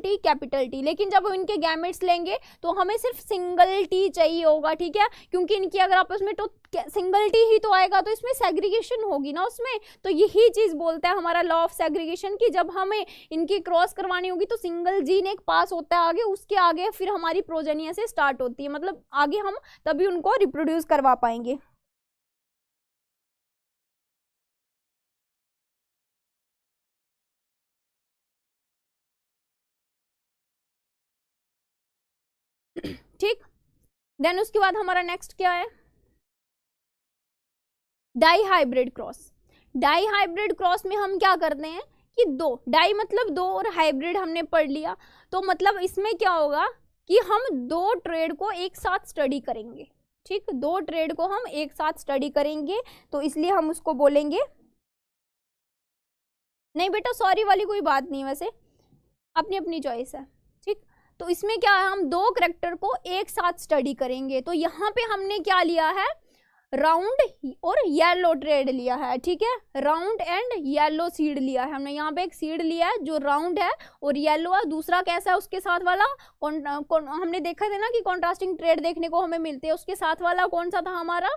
टी, लेकिन जब इनके गैमेट्स लेंगे तो हमें सिर्फ सिंगल टी चाहिए होगा, ठीक है। क्योंकि इनकी अगर आपस में तो सिंगल टी ही तो आएगा, तो इसमें सेग्रीगेशन होगी ना उसमें। तो यही चीज बोलता है हमारा लॉ ऑफ सेग्रीगेशन की जब हमें इनकी क्रॉस करवानी होगी तो सिंगल जीन एक पास होता है आगे, उसके आगे फिर हमारी प्रोजेनी से स्टार्ट होती है, मतलब आगे हम तभी उनको रिप्रोड्यूस करवा पाएंगे। ठीक, देन उसके बाद हमारा नेक्स्ट क्या है, dihybrid cross. Dihybrid cross में हम क्या करते हैं कि दो, डाई मतलब दो और हाइब्रिड हमने पढ़ लिया, तो मतलब इसमें क्या होगा कि हम दो ट्रेड को एक साथ स्टडी करेंगे, ठीक, दो ट्रेड को हम एक साथ स्टडी करेंगे, तो इसलिए हम उसको बोलेंगे, नहीं बेटा सॉरी वाली कोई बात नहीं, वैसे अपनी अपनी चॉइस है, ठीक। तो इसमें क्या है, हम दो करेक्टर को एक साथ स्टडी करेंगे। तो यहाँ पे हमने क्या लिया है, राउंड और येलो ट्रेड लिया है, ठीक है, राउंड एंड येलो सीड लिया है हमने। यहाँ पे एक सीड लिया है जो राउंड है और येलो है, दूसरा कैसा है उसके साथ वाला हमने देखा था ना कि कॉन्ट्रास्टिंग ट्रेड देखने को हमें मिलते हैं। उसके साथ वाला कौन सा था हमारा,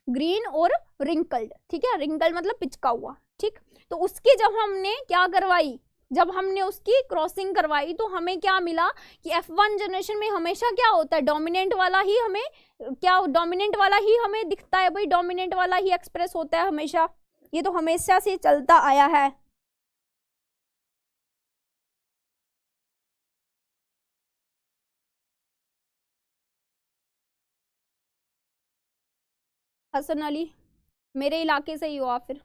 ग्रीन और रिंकल्ड, ठीक है, रिंकल्ड मतलब पिचका हुआ, ठीक। तो उसकी जब हमने क्या करवाई, जब हमने उसकी क्रॉसिंग करवाई तो हमें क्या मिला कि F1 जनरेशन में हमेशा क्या होता है, डोमिनेंट वाला ही हमें क्या, डोमिनेंट वाला ही हमें दिखता है भाई, डोमिनेंट वाला ही एक्सप्रेस होता है हमेशा, ये तो हमेशा से चलता आया है। हसन अली, मेरे इलाके से ही हो आप फिर?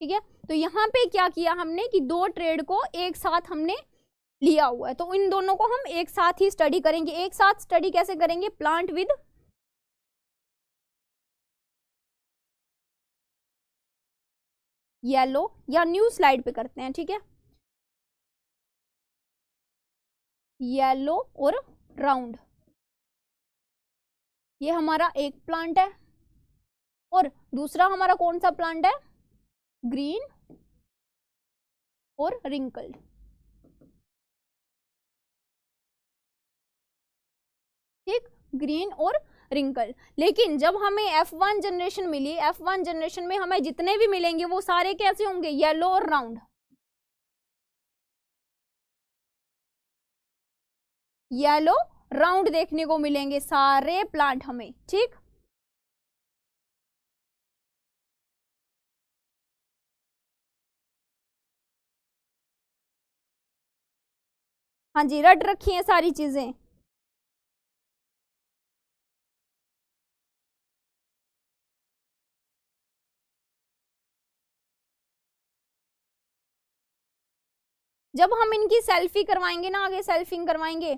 ठीक है, तो यहाँ पे क्या किया हमने कि दो ट्रेड को एक साथ हमने लिया हुआ है, तो इन दोनों को हम एक साथ ही स्टडी करेंगे। एक साथ स्टडी कैसे करेंगे, प्लांट विद येलो, या न्यू स्लाइड पे करते हैं, ठीक है, येलो और राउंड, ये हमारा एक प्लांट है, और दूसरा हमारा कौन सा प्लांट है, ग्रीन और रिंकल्ड, ठीक, ग्रीन और रिंकल। लेकिन जब हमें F1 जनरेशन मिली, F1 जनरेशन में हमें जितने भी मिलेंगे वो सारे कैसे होंगे, येलो और राउंड, येलो राउंड देखने को मिलेंगे सारे प्लांट हमें, ठीक। हाँ जी, रट रखी है सारी चीजें। जब हम इनकी सेल्फी करवाएंगे ना, आगे सेल्फिंग करवाएंगे,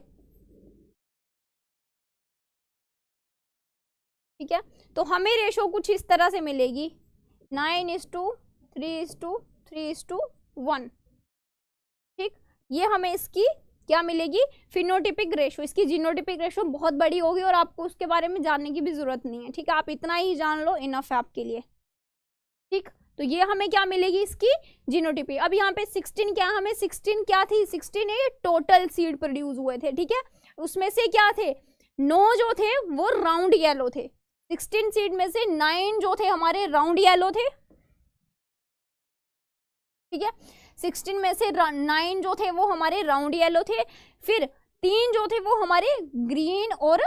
ठीक है, तो हमें रेशो कुछ इस तरह से मिलेगी, 9:3:3:1, ठीक। ये हमें इसकी क्या मिलेगी, फिनोटिपिक रेशो। इसकी जीनोटिपिक रेशो बहुत बड़ी होगी और आपको उसके बारे में जानने की भी जरूरत नहीं है, ठीक है, आप इतना ही जान लो, इनफ है आपके लिए, ठीक। तो ये हमें क्या मिलेगी, इसकी जीनोटिपिक। अब यहाँ पे 16 क्या, हमें 16 क्या थी, 16 ये टोटल सीड प्रोड्यूस हुए थे, ठीक है, उसमें से क्या थे, 9 जो थे वो राउंड येलो थे, 16 सीड में से 9 जो थे हमारे राउंड येलो थे, ठीक है, 16 में से 9 जो थे वो हमारे राउंड येलो थे, फिर 3 जो थे वो हमारे ग्रीन और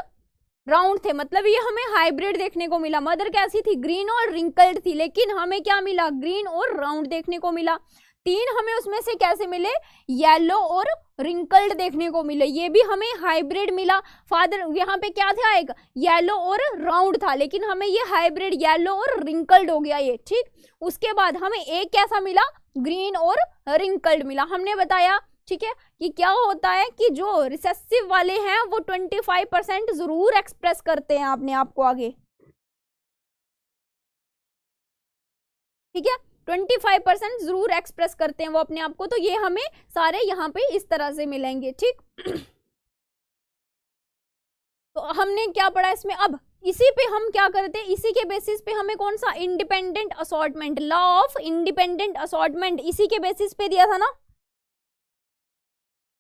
राउंड थे, मतलब ये हमें हाइब्रिड देखने को मिला। मदर कैसी थी, ग्रीन और रिंकल्ड थी, लेकिन हमें क्या मिला, ग्रीन और राउंड देखने को मिला। 3 हमें उसमें से कैसे मिले, येलो और रिंकल्ड देखने को मिले, ये भी हमें हाइब्रिड मिला। फादर यहाँ पे क्या था, एक येलो और राउंड था, लेकिन हमें ये हाइब्रिड येलो और रिंकल्ड हो गया ये, ठीक। उसके बाद हमें एक कैसा मिला, ग्रीन और रिंकल्ड मिला। हमने बताया, ठीक है, कि क्या होता है कि जो रिसेसिव वाले हैं वो 25% जरूर एक्सप्रेस करते हैं अपने आप को आगे, ठीक है, 25% जरूर एक्सप्रेस करते हैं वो अपने आप को। तो ये हमें सारे यहाँ पे इस तरह से मिलेंगे, ठीक। तो हमने क्या पढ़ा इसमें, अब इसी पे हम क्या करते हैं, इसी के बेसिस पे हमें कौन सा, independent assortment, law of independent assortment, इसी के बेसिस पे दिया था ना,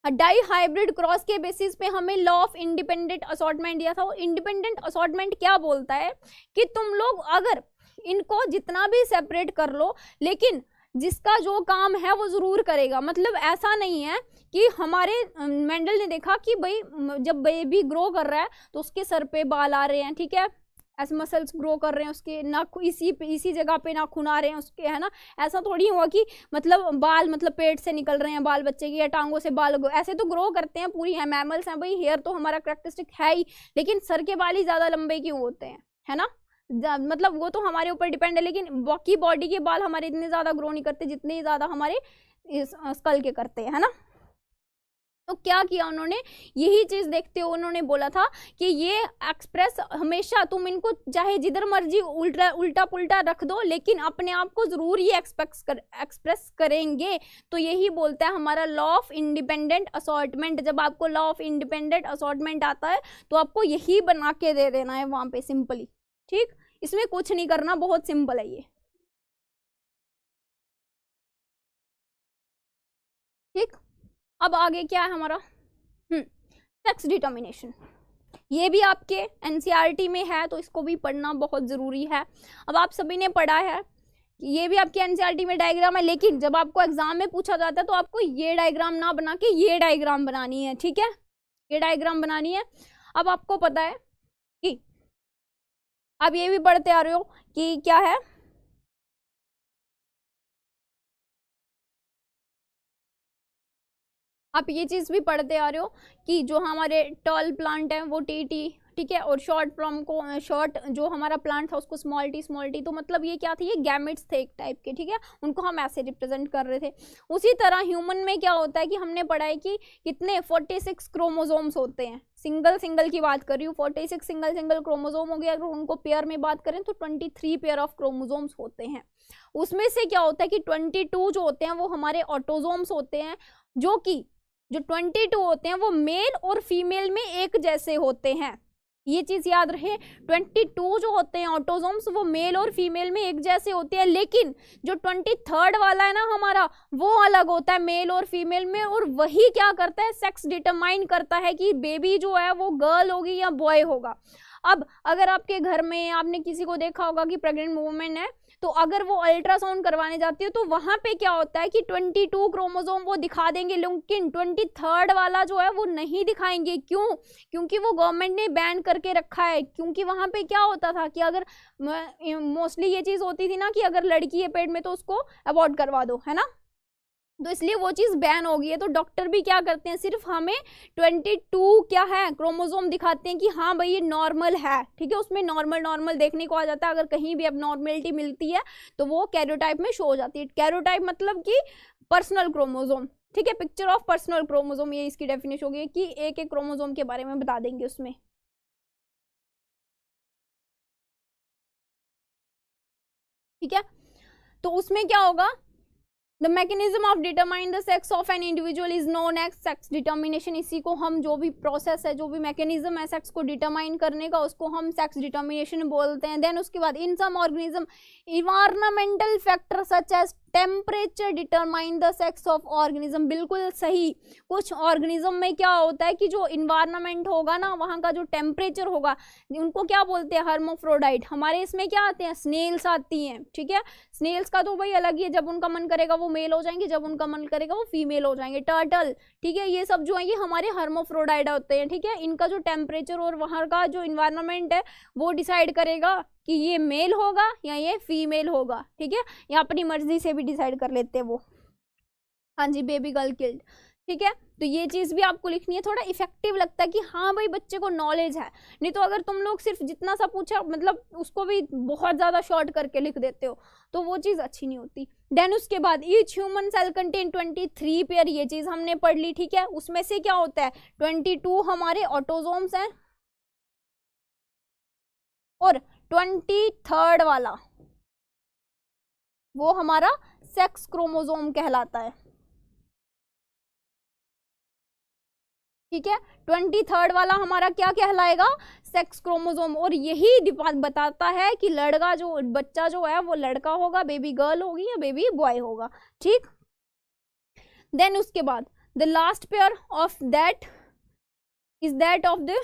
डाई हाइब्रिड क्रॉस के बेसिस पे हमें लॉ ऑफ इंडिपेंडेंट असॉर्टमेंट दिया था। वो इंडिपेंडेंट असॉर्टमेंट क्या बोलता है कि तुम लोग अगर इनको जितना भी सेपरेट कर लो, लेकिन जिसका जो काम है वो जरूर करेगा। मतलब ऐसा नहीं है कि हमारे मेंडल ने देखा कि भाई जब बेबी ग्रो कर रहा है तो उसके सर पे बाल आ रहे हैं, ठीक है, ऐसे मसल्स ग्रो कर रहे हैं उसके, नाखून इसी जगह पे नाखून आ रहे हैं उसके, है ना। ऐसा थोड़ी हुआ कि मतलब बाल मतलब पेट से निकल रहे हैं बाल बच्चे की, या टांगों से बाल, ऐसे तो ग्रो करते हैं, पूरी है मैमल्स हैं भाई, हेयर तो हमारा कैरेक्टरिस्टिक है ही, लेकिन सर के बाल ही ज्यादा लंबे क्यों होते हैं, है ना। मतलब वो तो हमारे ऊपर डिपेंड है, लेकिन बाकी बॉडी के बाल हमारे इतने ज्यादा ग्रो नहीं करते जितने ज्यादा हमारे स्कल के करते हैं, है ना। तो क्या किया उन्होंने, यही चीज देखते हुए उन्होंने बोला था कि ये एक्सप्रेस हमेशा तुम इनको चाहे जिधर मर्जी उल्टा पुल्टा रख दो, लेकिन अपने आप को जरूर ये एक्सप्रेस करेंगे। तो यही बोलता है हमारा लॉ ऑफ इंडिपेंडेंट असॉर्टमेंट। जब आपको लॉ ऑफ इंडिपेंडेंट असॉर्टमेंट आता है तो आपको यही बना के दे देना है वहां पे सिंपली, ठीक। इसमें कुछ नहीं करना, बहुत सिंपल है ये, ठीक। अब आगे क्या है हमारा, सेक्स डिटर्मिनेशन। ये भी आपके एनसीईआरटी में है तो इसको भी पढ़ना बहुत जरूरी है। अब आप सभी ने पढ़ा है कि ये भी आपके एनसीईआरटी में डायग्राम है, लेकिन जब आपको एग्जाम में पूछा जाता है तो आपको ये डायग्राम ना बना के ये डायग्राम बनानी है, ठीक है, ये डायग्राम बनानी है। अब आपको पता है कि आप ये भी पढ़ते आ रहे हो कि क्या है, आप ये चीज भी पढ़ते आ रहे हो कि जो हमारे टॉल प्लांट है वो टी, ठीक है, और शॉर्ट फॉर्म को शॉर्ट जो हमारा प्लांट था उसको स्मॉल टी। तो मतलब ये क्या थे, ये गैमेट्स थे एक टाइप के, ठीक है, उनको हम ऐसे रिप्रेजेंट कर रहे थे। उसी तरह ह्यूमन में क्या होता है कि हमने पढ़ा है कि कितने 46 क्रोमोसोम्स होते हैं। सिंगल की बात कर रही हूँ, 46 सिंगल क्रोमोसोम हो गया। अगर उनको पेयर में बात करें तो 23 पेयर ऑफ क्रोमोसोम्स होते हैं। उसमें से क्या होता है कि 22 जो होते हैं वो हमारे ऑटोसोम्स होते हैं, जो कि जो 22 होते हैं वो मेल और फीमेल में एक जैसे होते हैं। ये चीज याद रहे, 22 जो होते हैं ऑटोसोम्स वो मेल और फीमेल में एक जैसे होते हैं, लेकिन जो 23rd वाला है ना हमारा, वो अलग होता है मेल और फीमेल में, और वही क्या करता है, सेक्स डिटरमाइन करता है कि बेबी जो है वो गर्ल होगी या बॉय होगा। अब अगर आपके घर में आपने किसी को देखा होगा कि प्रेग्नेंट वुमेन है, तो अगर वो अल्ट्रासाउंड करवाने जाती है तो वहां पे क्या होता है कि 22 क्रोमोसोम वो दिखा देंगे, लेकिन 23rd वाला जो है वो नहीं दिखाएंगे। क्यों? क्योंकि वो गवर्नमेंट ने बैन करके रखा है। क्योंकि वहां पे क्या होता था कि अगर मोस्टली ये चीज होती थी ना कि अगर लड़की है पेट में तो उसको अबॉर्ट करवा दो, है ना, तो इसलिए वो चीज बैन हो गई है। तो डॉक्टर भी क्या करते हैं, सिर्फ हमें 22 क्या है क्रोमोसोम दिखाते हैं कि हाँ भाई ये नॉर्मल है, ठीक है, उसमें नॉर्मल देखने को आ जाता है। अगर कहीं भी अब नॉर्मेलिटी मिलती है तो वो कैरियोटाइप में शो हो जाती है। कैरियोटाइप मतलब कि पर्सनल क्रोमोसोम, ठीक है, पिक्चर ऑफ पर्सनल क्रोमोसोम, ये इसकी डेफिनेशन होगी कि एक एक क्रोमोसोम के बारे में बता देंगे उसमें, ठीक है। तो उसमें क्या होगा, The mechanism of determine the sex of an individual is known as sex determination। इसी को हम जो भी प्रोसेस है, जो भी मैकेनिज्म है सेक्स को डिटरमाइन करने का, उसको हम सेक्स डिटर्मिनेशन बोलते हैं। देन उसके बाद in some organism environmental factor such as temperature determine the sex of organism. बिल्कुल सही। कुछ ऑर्गेनिज्म में क्या होता है कि जो इन्वायरमेंट होगा ना, वहाँ का जो टेम्परेचर होगा, उनको क्या बोलते हैं, हर्मोफ्रोडाइट। हमारे इसमें क्या आते हैं, स्नेल्स आती हैं, ठीक है। स्नेल्स का तो भाई अलग ही है, जब उनका मन करेगा वो मेल हो जाएंगे, जब उनका मन करेगा वो फीमेल हो जाएंगे। टर्टल, ठीक है, ये सब जो है ये हमारे हर्मोफ्रोडाइट होते हैं, ठीक है। इनका जो टेम्परेचर और वहाँ का जो इन्वायरमेंट है वो डिसाइड करेगा कि ये मेल होगा या ये फीमेल होगा, ठीक है। या अपनी मर्जी से भी डिसाइड कर लेते हैं वो। हाँ जी, बेबी गर्ल किल्ड, ठीक है। तो ये चीज भी आपको लिखनी है, थोड़ा इफेक्टिव लगता है कि हाँ भाई बच्चे को नॉलेज है। नहीं तो अगर तुम लोग सिर्फ जितना सा पूछा मतलब उसको भी बहुत ज्यादा शॉर्ट करके लिख देते हो तो वो चीज अच्छी नहीं होती। देन उसके बाद each human cell contain 23 pair, ये चीज हमने पढ़ ली, ठीक है। उसमें से क्या होता है, 22 हमारे ऑटोसोम्स हैं और 23rd वाला वो हमारा सेक्स क्रोमोसोम कहलाता है, ठीक है। 23rd वाला हमारा क्या कहलाएगा, सेक्स क्रोमोसोम। और यही बताता है कि लड़का जो बच्चा जो है वो लड़का होगा, बेबी गर्ल होगी या बेबी बॉय होगा, ठीक। देन उसके बाद the last pair of that is that of the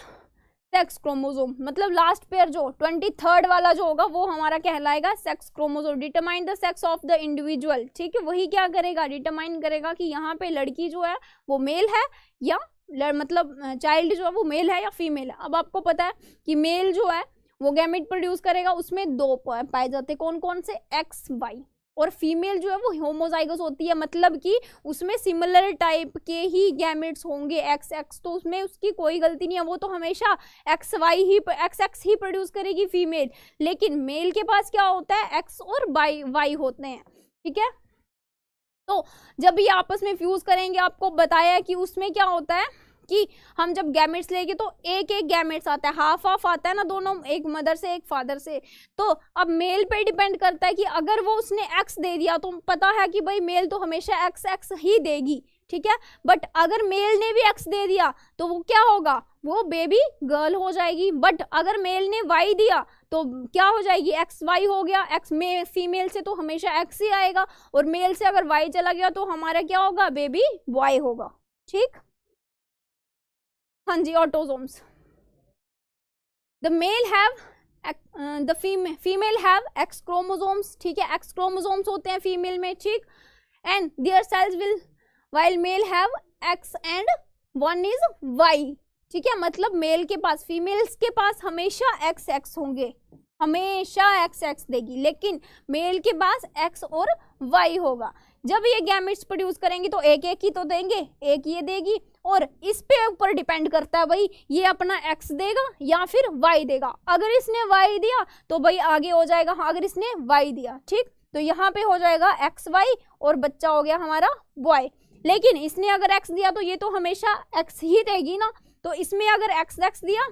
sex chromosome. मतलब लास्ट पेयर जो 23rd वाला जो होगा वो हमारा कहलाएगा sex chromosome. Determine the sex of the individual, ठीक है। वही क्या करेगा, डिटरमाइन करेगा कि यहाँ पे लड़की जो है वो मेल है या मतलब चाइल्ड जो है वो मेल है या फीमेल है। अब आपको पता है कि मेल जो है वो गैमेट प्रोड्यूस करेगा, उसमें 2 पाए जाते हैं, कौन कौन से, एक्स वाई। और फीमेल जो है वो होमोजाइगस होती है, मतलब कि उसमें सिमिलर टाइप के ही गैमेट्स होंगे, एक्स एक्स, तो उसमें उसकी कोई गलती नहीं है, वो तो हमेशा एक्स एक्स ही प्रोड्यूस करेगी फीमेल। लेकिन मेल के पास क्या होता है, एक्स और वाई होते हैं, ठीक है। तो तो जब ये आपस में फ्यूज करेंगे, आपको बताया कि उसमें क्या होता है कि हम जब गैमेट्स लेंगे तो एक एक गैमेट्स आता है, हाफ हाफ आता है ना दोनों, एक मदर से एक फादर से। तो अब मेल पे डिपेंड करता है कि अगर वो उसने एक्स दे दिया तो पता है कि भाई मेल तो हमेशा एक्स एक्स ही देगी, ठीक है। बट अगर मेल ने भी एक्स दे दिया तो वो क्या होगा, वो बेबी गर्ल हो जाएगी। बट अगर मेल ने वाई दिया तो क्या हो जाएगी, एक्स वाई हो गया। एक्स में फीमेल से तो हमेशा एक्स ही आएगा, और मेल से अगर वाई चला गया तो हमारा क्या होगा, बेबी बॉय होगा, ठीक। हाँ जी, autosomes, the male have the female have X chromosomes, ठीक है, एक्स क्रोमोसोम्स होते हैं फीमेल में, ठीक। And their cells will while male have X and one is Y, ठीक है। मतलब मेल के पास, फीमेल्स के पास हमेशा एक्स एक्स होंगे, हमेशा एक्स एक्स देगी, लेकिन मेल के पास एक्स और वाई होगा। जब ये गैमेट्स प्रोड्यूस करेंगे तो एक एक ही तो देंगे, एक ये देगी, और इस पे ऊपर डिपेंड करता है भाई ये अपना एक्स देगा या फिर वाई देगा। अगर इसने वाई दिया तो भाई आगे हो जाएगा, हाँ अगर इसने वाई दिया, ठीक, तो यहाँ पे हो जाएगा एक्स वाई और बच्चा हो गया हमारा बॉय। लेकिन इसने अगर एक्स दिया तो ये तो हमेशा एक्स ही देगी ना, तो इसमें अगर एक्स एक्स दिया,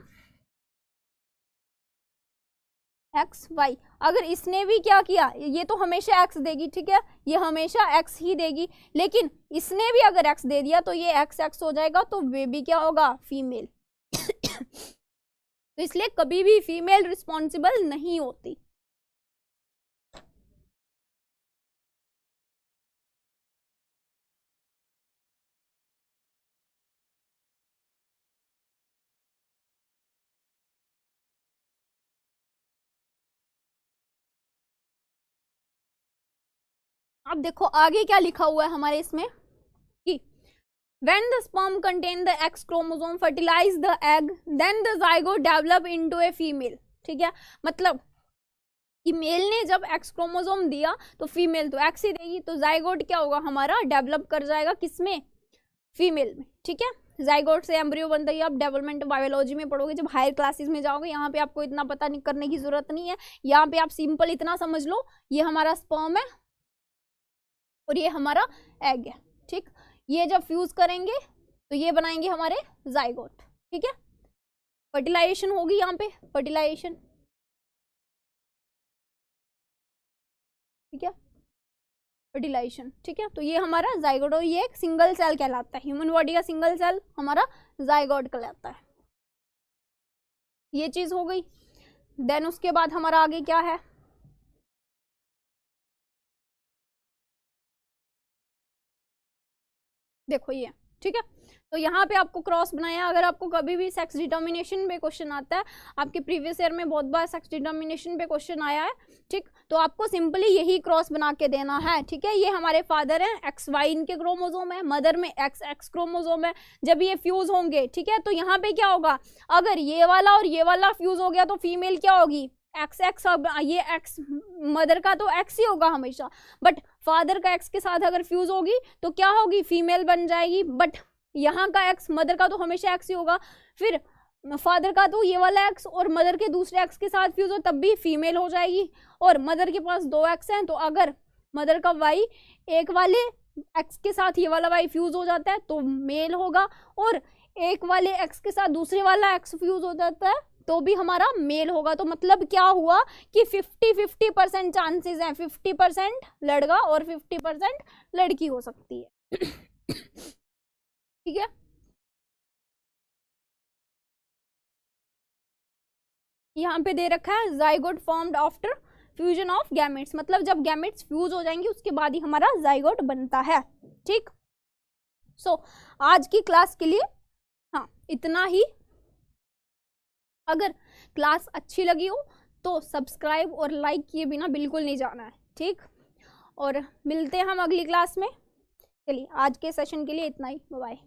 एक्स वाई, अगर इसने भी क्या किया, ये तो हमेशा एक्स देगी, ठीक है, ये हमेशा एक्स ही देगी। लेकिन इसने भी अगर एक्स दे दिया तो ये एक्स एक्स हो जाएगा, तो बेबी क्या होगा, फीमेल। तो इसलिए कभी भी फीमेल रिस्पॉन्सिबल नहीं होती। अब देखो आगे क्या लिखा हुआ है हमारे इसमें कि when the sperm contain the X chromosome fertilize the egg then the zygote develop into a female, ठीक है। मतलब कि मेल ने जब एक्स क्रोमोसोम दिया तो फीमेल तो एक्स ही देगी, तो जाइगोट क्या होगा हमारा, डेवलप कर जाएगा किसमें, फीमेल में, ठीक है। जाइगोट से एम्ब्रियो बनता है, आप डेवलपमेंट बायोलॉजी में पढ़ोगे जब हायर क्लासेस में जाओगे, यहाँ पे आपको इतना पता नहीं करने की जरूरत नहीं है। यहाँ पे आप सिंपल इतना समझ लो, ये हमारा स्पर्म है और ये हमारा एग है, ठीक। ये जब फ्यूज करेंगे तो ये बनाएंगे हमारे जाइगोट, ठीक है। फर्टिलाइजेशन होगी यहाँ पे, फर्टिलाइजेशन, ठीक है, फर्टिलाइजेशन, ठीक है। तो ये हमारा जाइगोट, और ये एक सिंगल सेल कहलाता है, ह्यूमन बॉडी का सिंगल सेल हमारा जाइगोट कहलाता है। ये चीज हो गई। देन उसके बाद हमारा आगे क्या है, देखो ये, ठीक है। तो यहाँ पे आपको क्रॉस बनाया। अगर आपको कभी भी सेक्स डिटर्मिनेशन पे क्वेश्चन आता है, आपके प्रीवियस ईयर में बहुत बार सेक्स डिटर्मिनेशन पे क्वेश्चन आया है, ठीक, तो आपको सिंपली यही क्रॉस बना के देना है, ठीक है। ये हमारे फादर हैं, एक्स वाई इनके क्रोमोसोम है, मदर में एक्स एक्स क्रोमोसोम है। जब ये फ्यूज होंगे, ठीक है, तो यहाँ पे क्या होगा, अगर ये वाला और ये वाला फ्यूज हो गया तो फीमेल क्या होगी, एक्स एक्स, ये एक्स मदर का तो एक्स ही होगा हमेशा, बट फादर का एक्स के साथ अगर फ्यूज होगी तो क्या होगी, फीमेल बन जाएगी। बट यहाँ का एक्स मदर का तो हमेशा एक्स ही होगा, फिर फादर का तो ये वाला एक्स और मदर के दूसरे एक्स के साथ फ्यूज हो तब भी फीमेल हो जाएगी। और मदर के पास दो एक्स हैं, तो अगर मदर का वाई एक वाले एक्स के साथ ये वाला वाई फ्यूज हो जाता है तो मेल होगा, और एक वाले एक्स के साथ दूसरे वाला एक्स फ्यूज हो जाता है तो भी हमारा मेल होगा। तो मतलब क्या हुआ कि 50-50% चांसेस हैं, 50% लड़का और 50% लड़की हो सकती है। ठीक है, यहाँ पे दे रखा है zygote formed after fusion of gametes, मतलब जब गैमेट्स फ्यूज हो जाएंगे उसके बाद ही हमारा जाइगोट बनता है, ठीक। सो आज की क्लास के लिए हाँ इतना ही। अगर क्लास अच्छी लगी हो तो सब्सक्राइब और लाइक किए बिना बिल्कुल नहीं जाना है, ठीक। और मिलते हैं हम अगली क्लास में। चलिए आज के सेशन के लिए इतना ही, बाय बाय।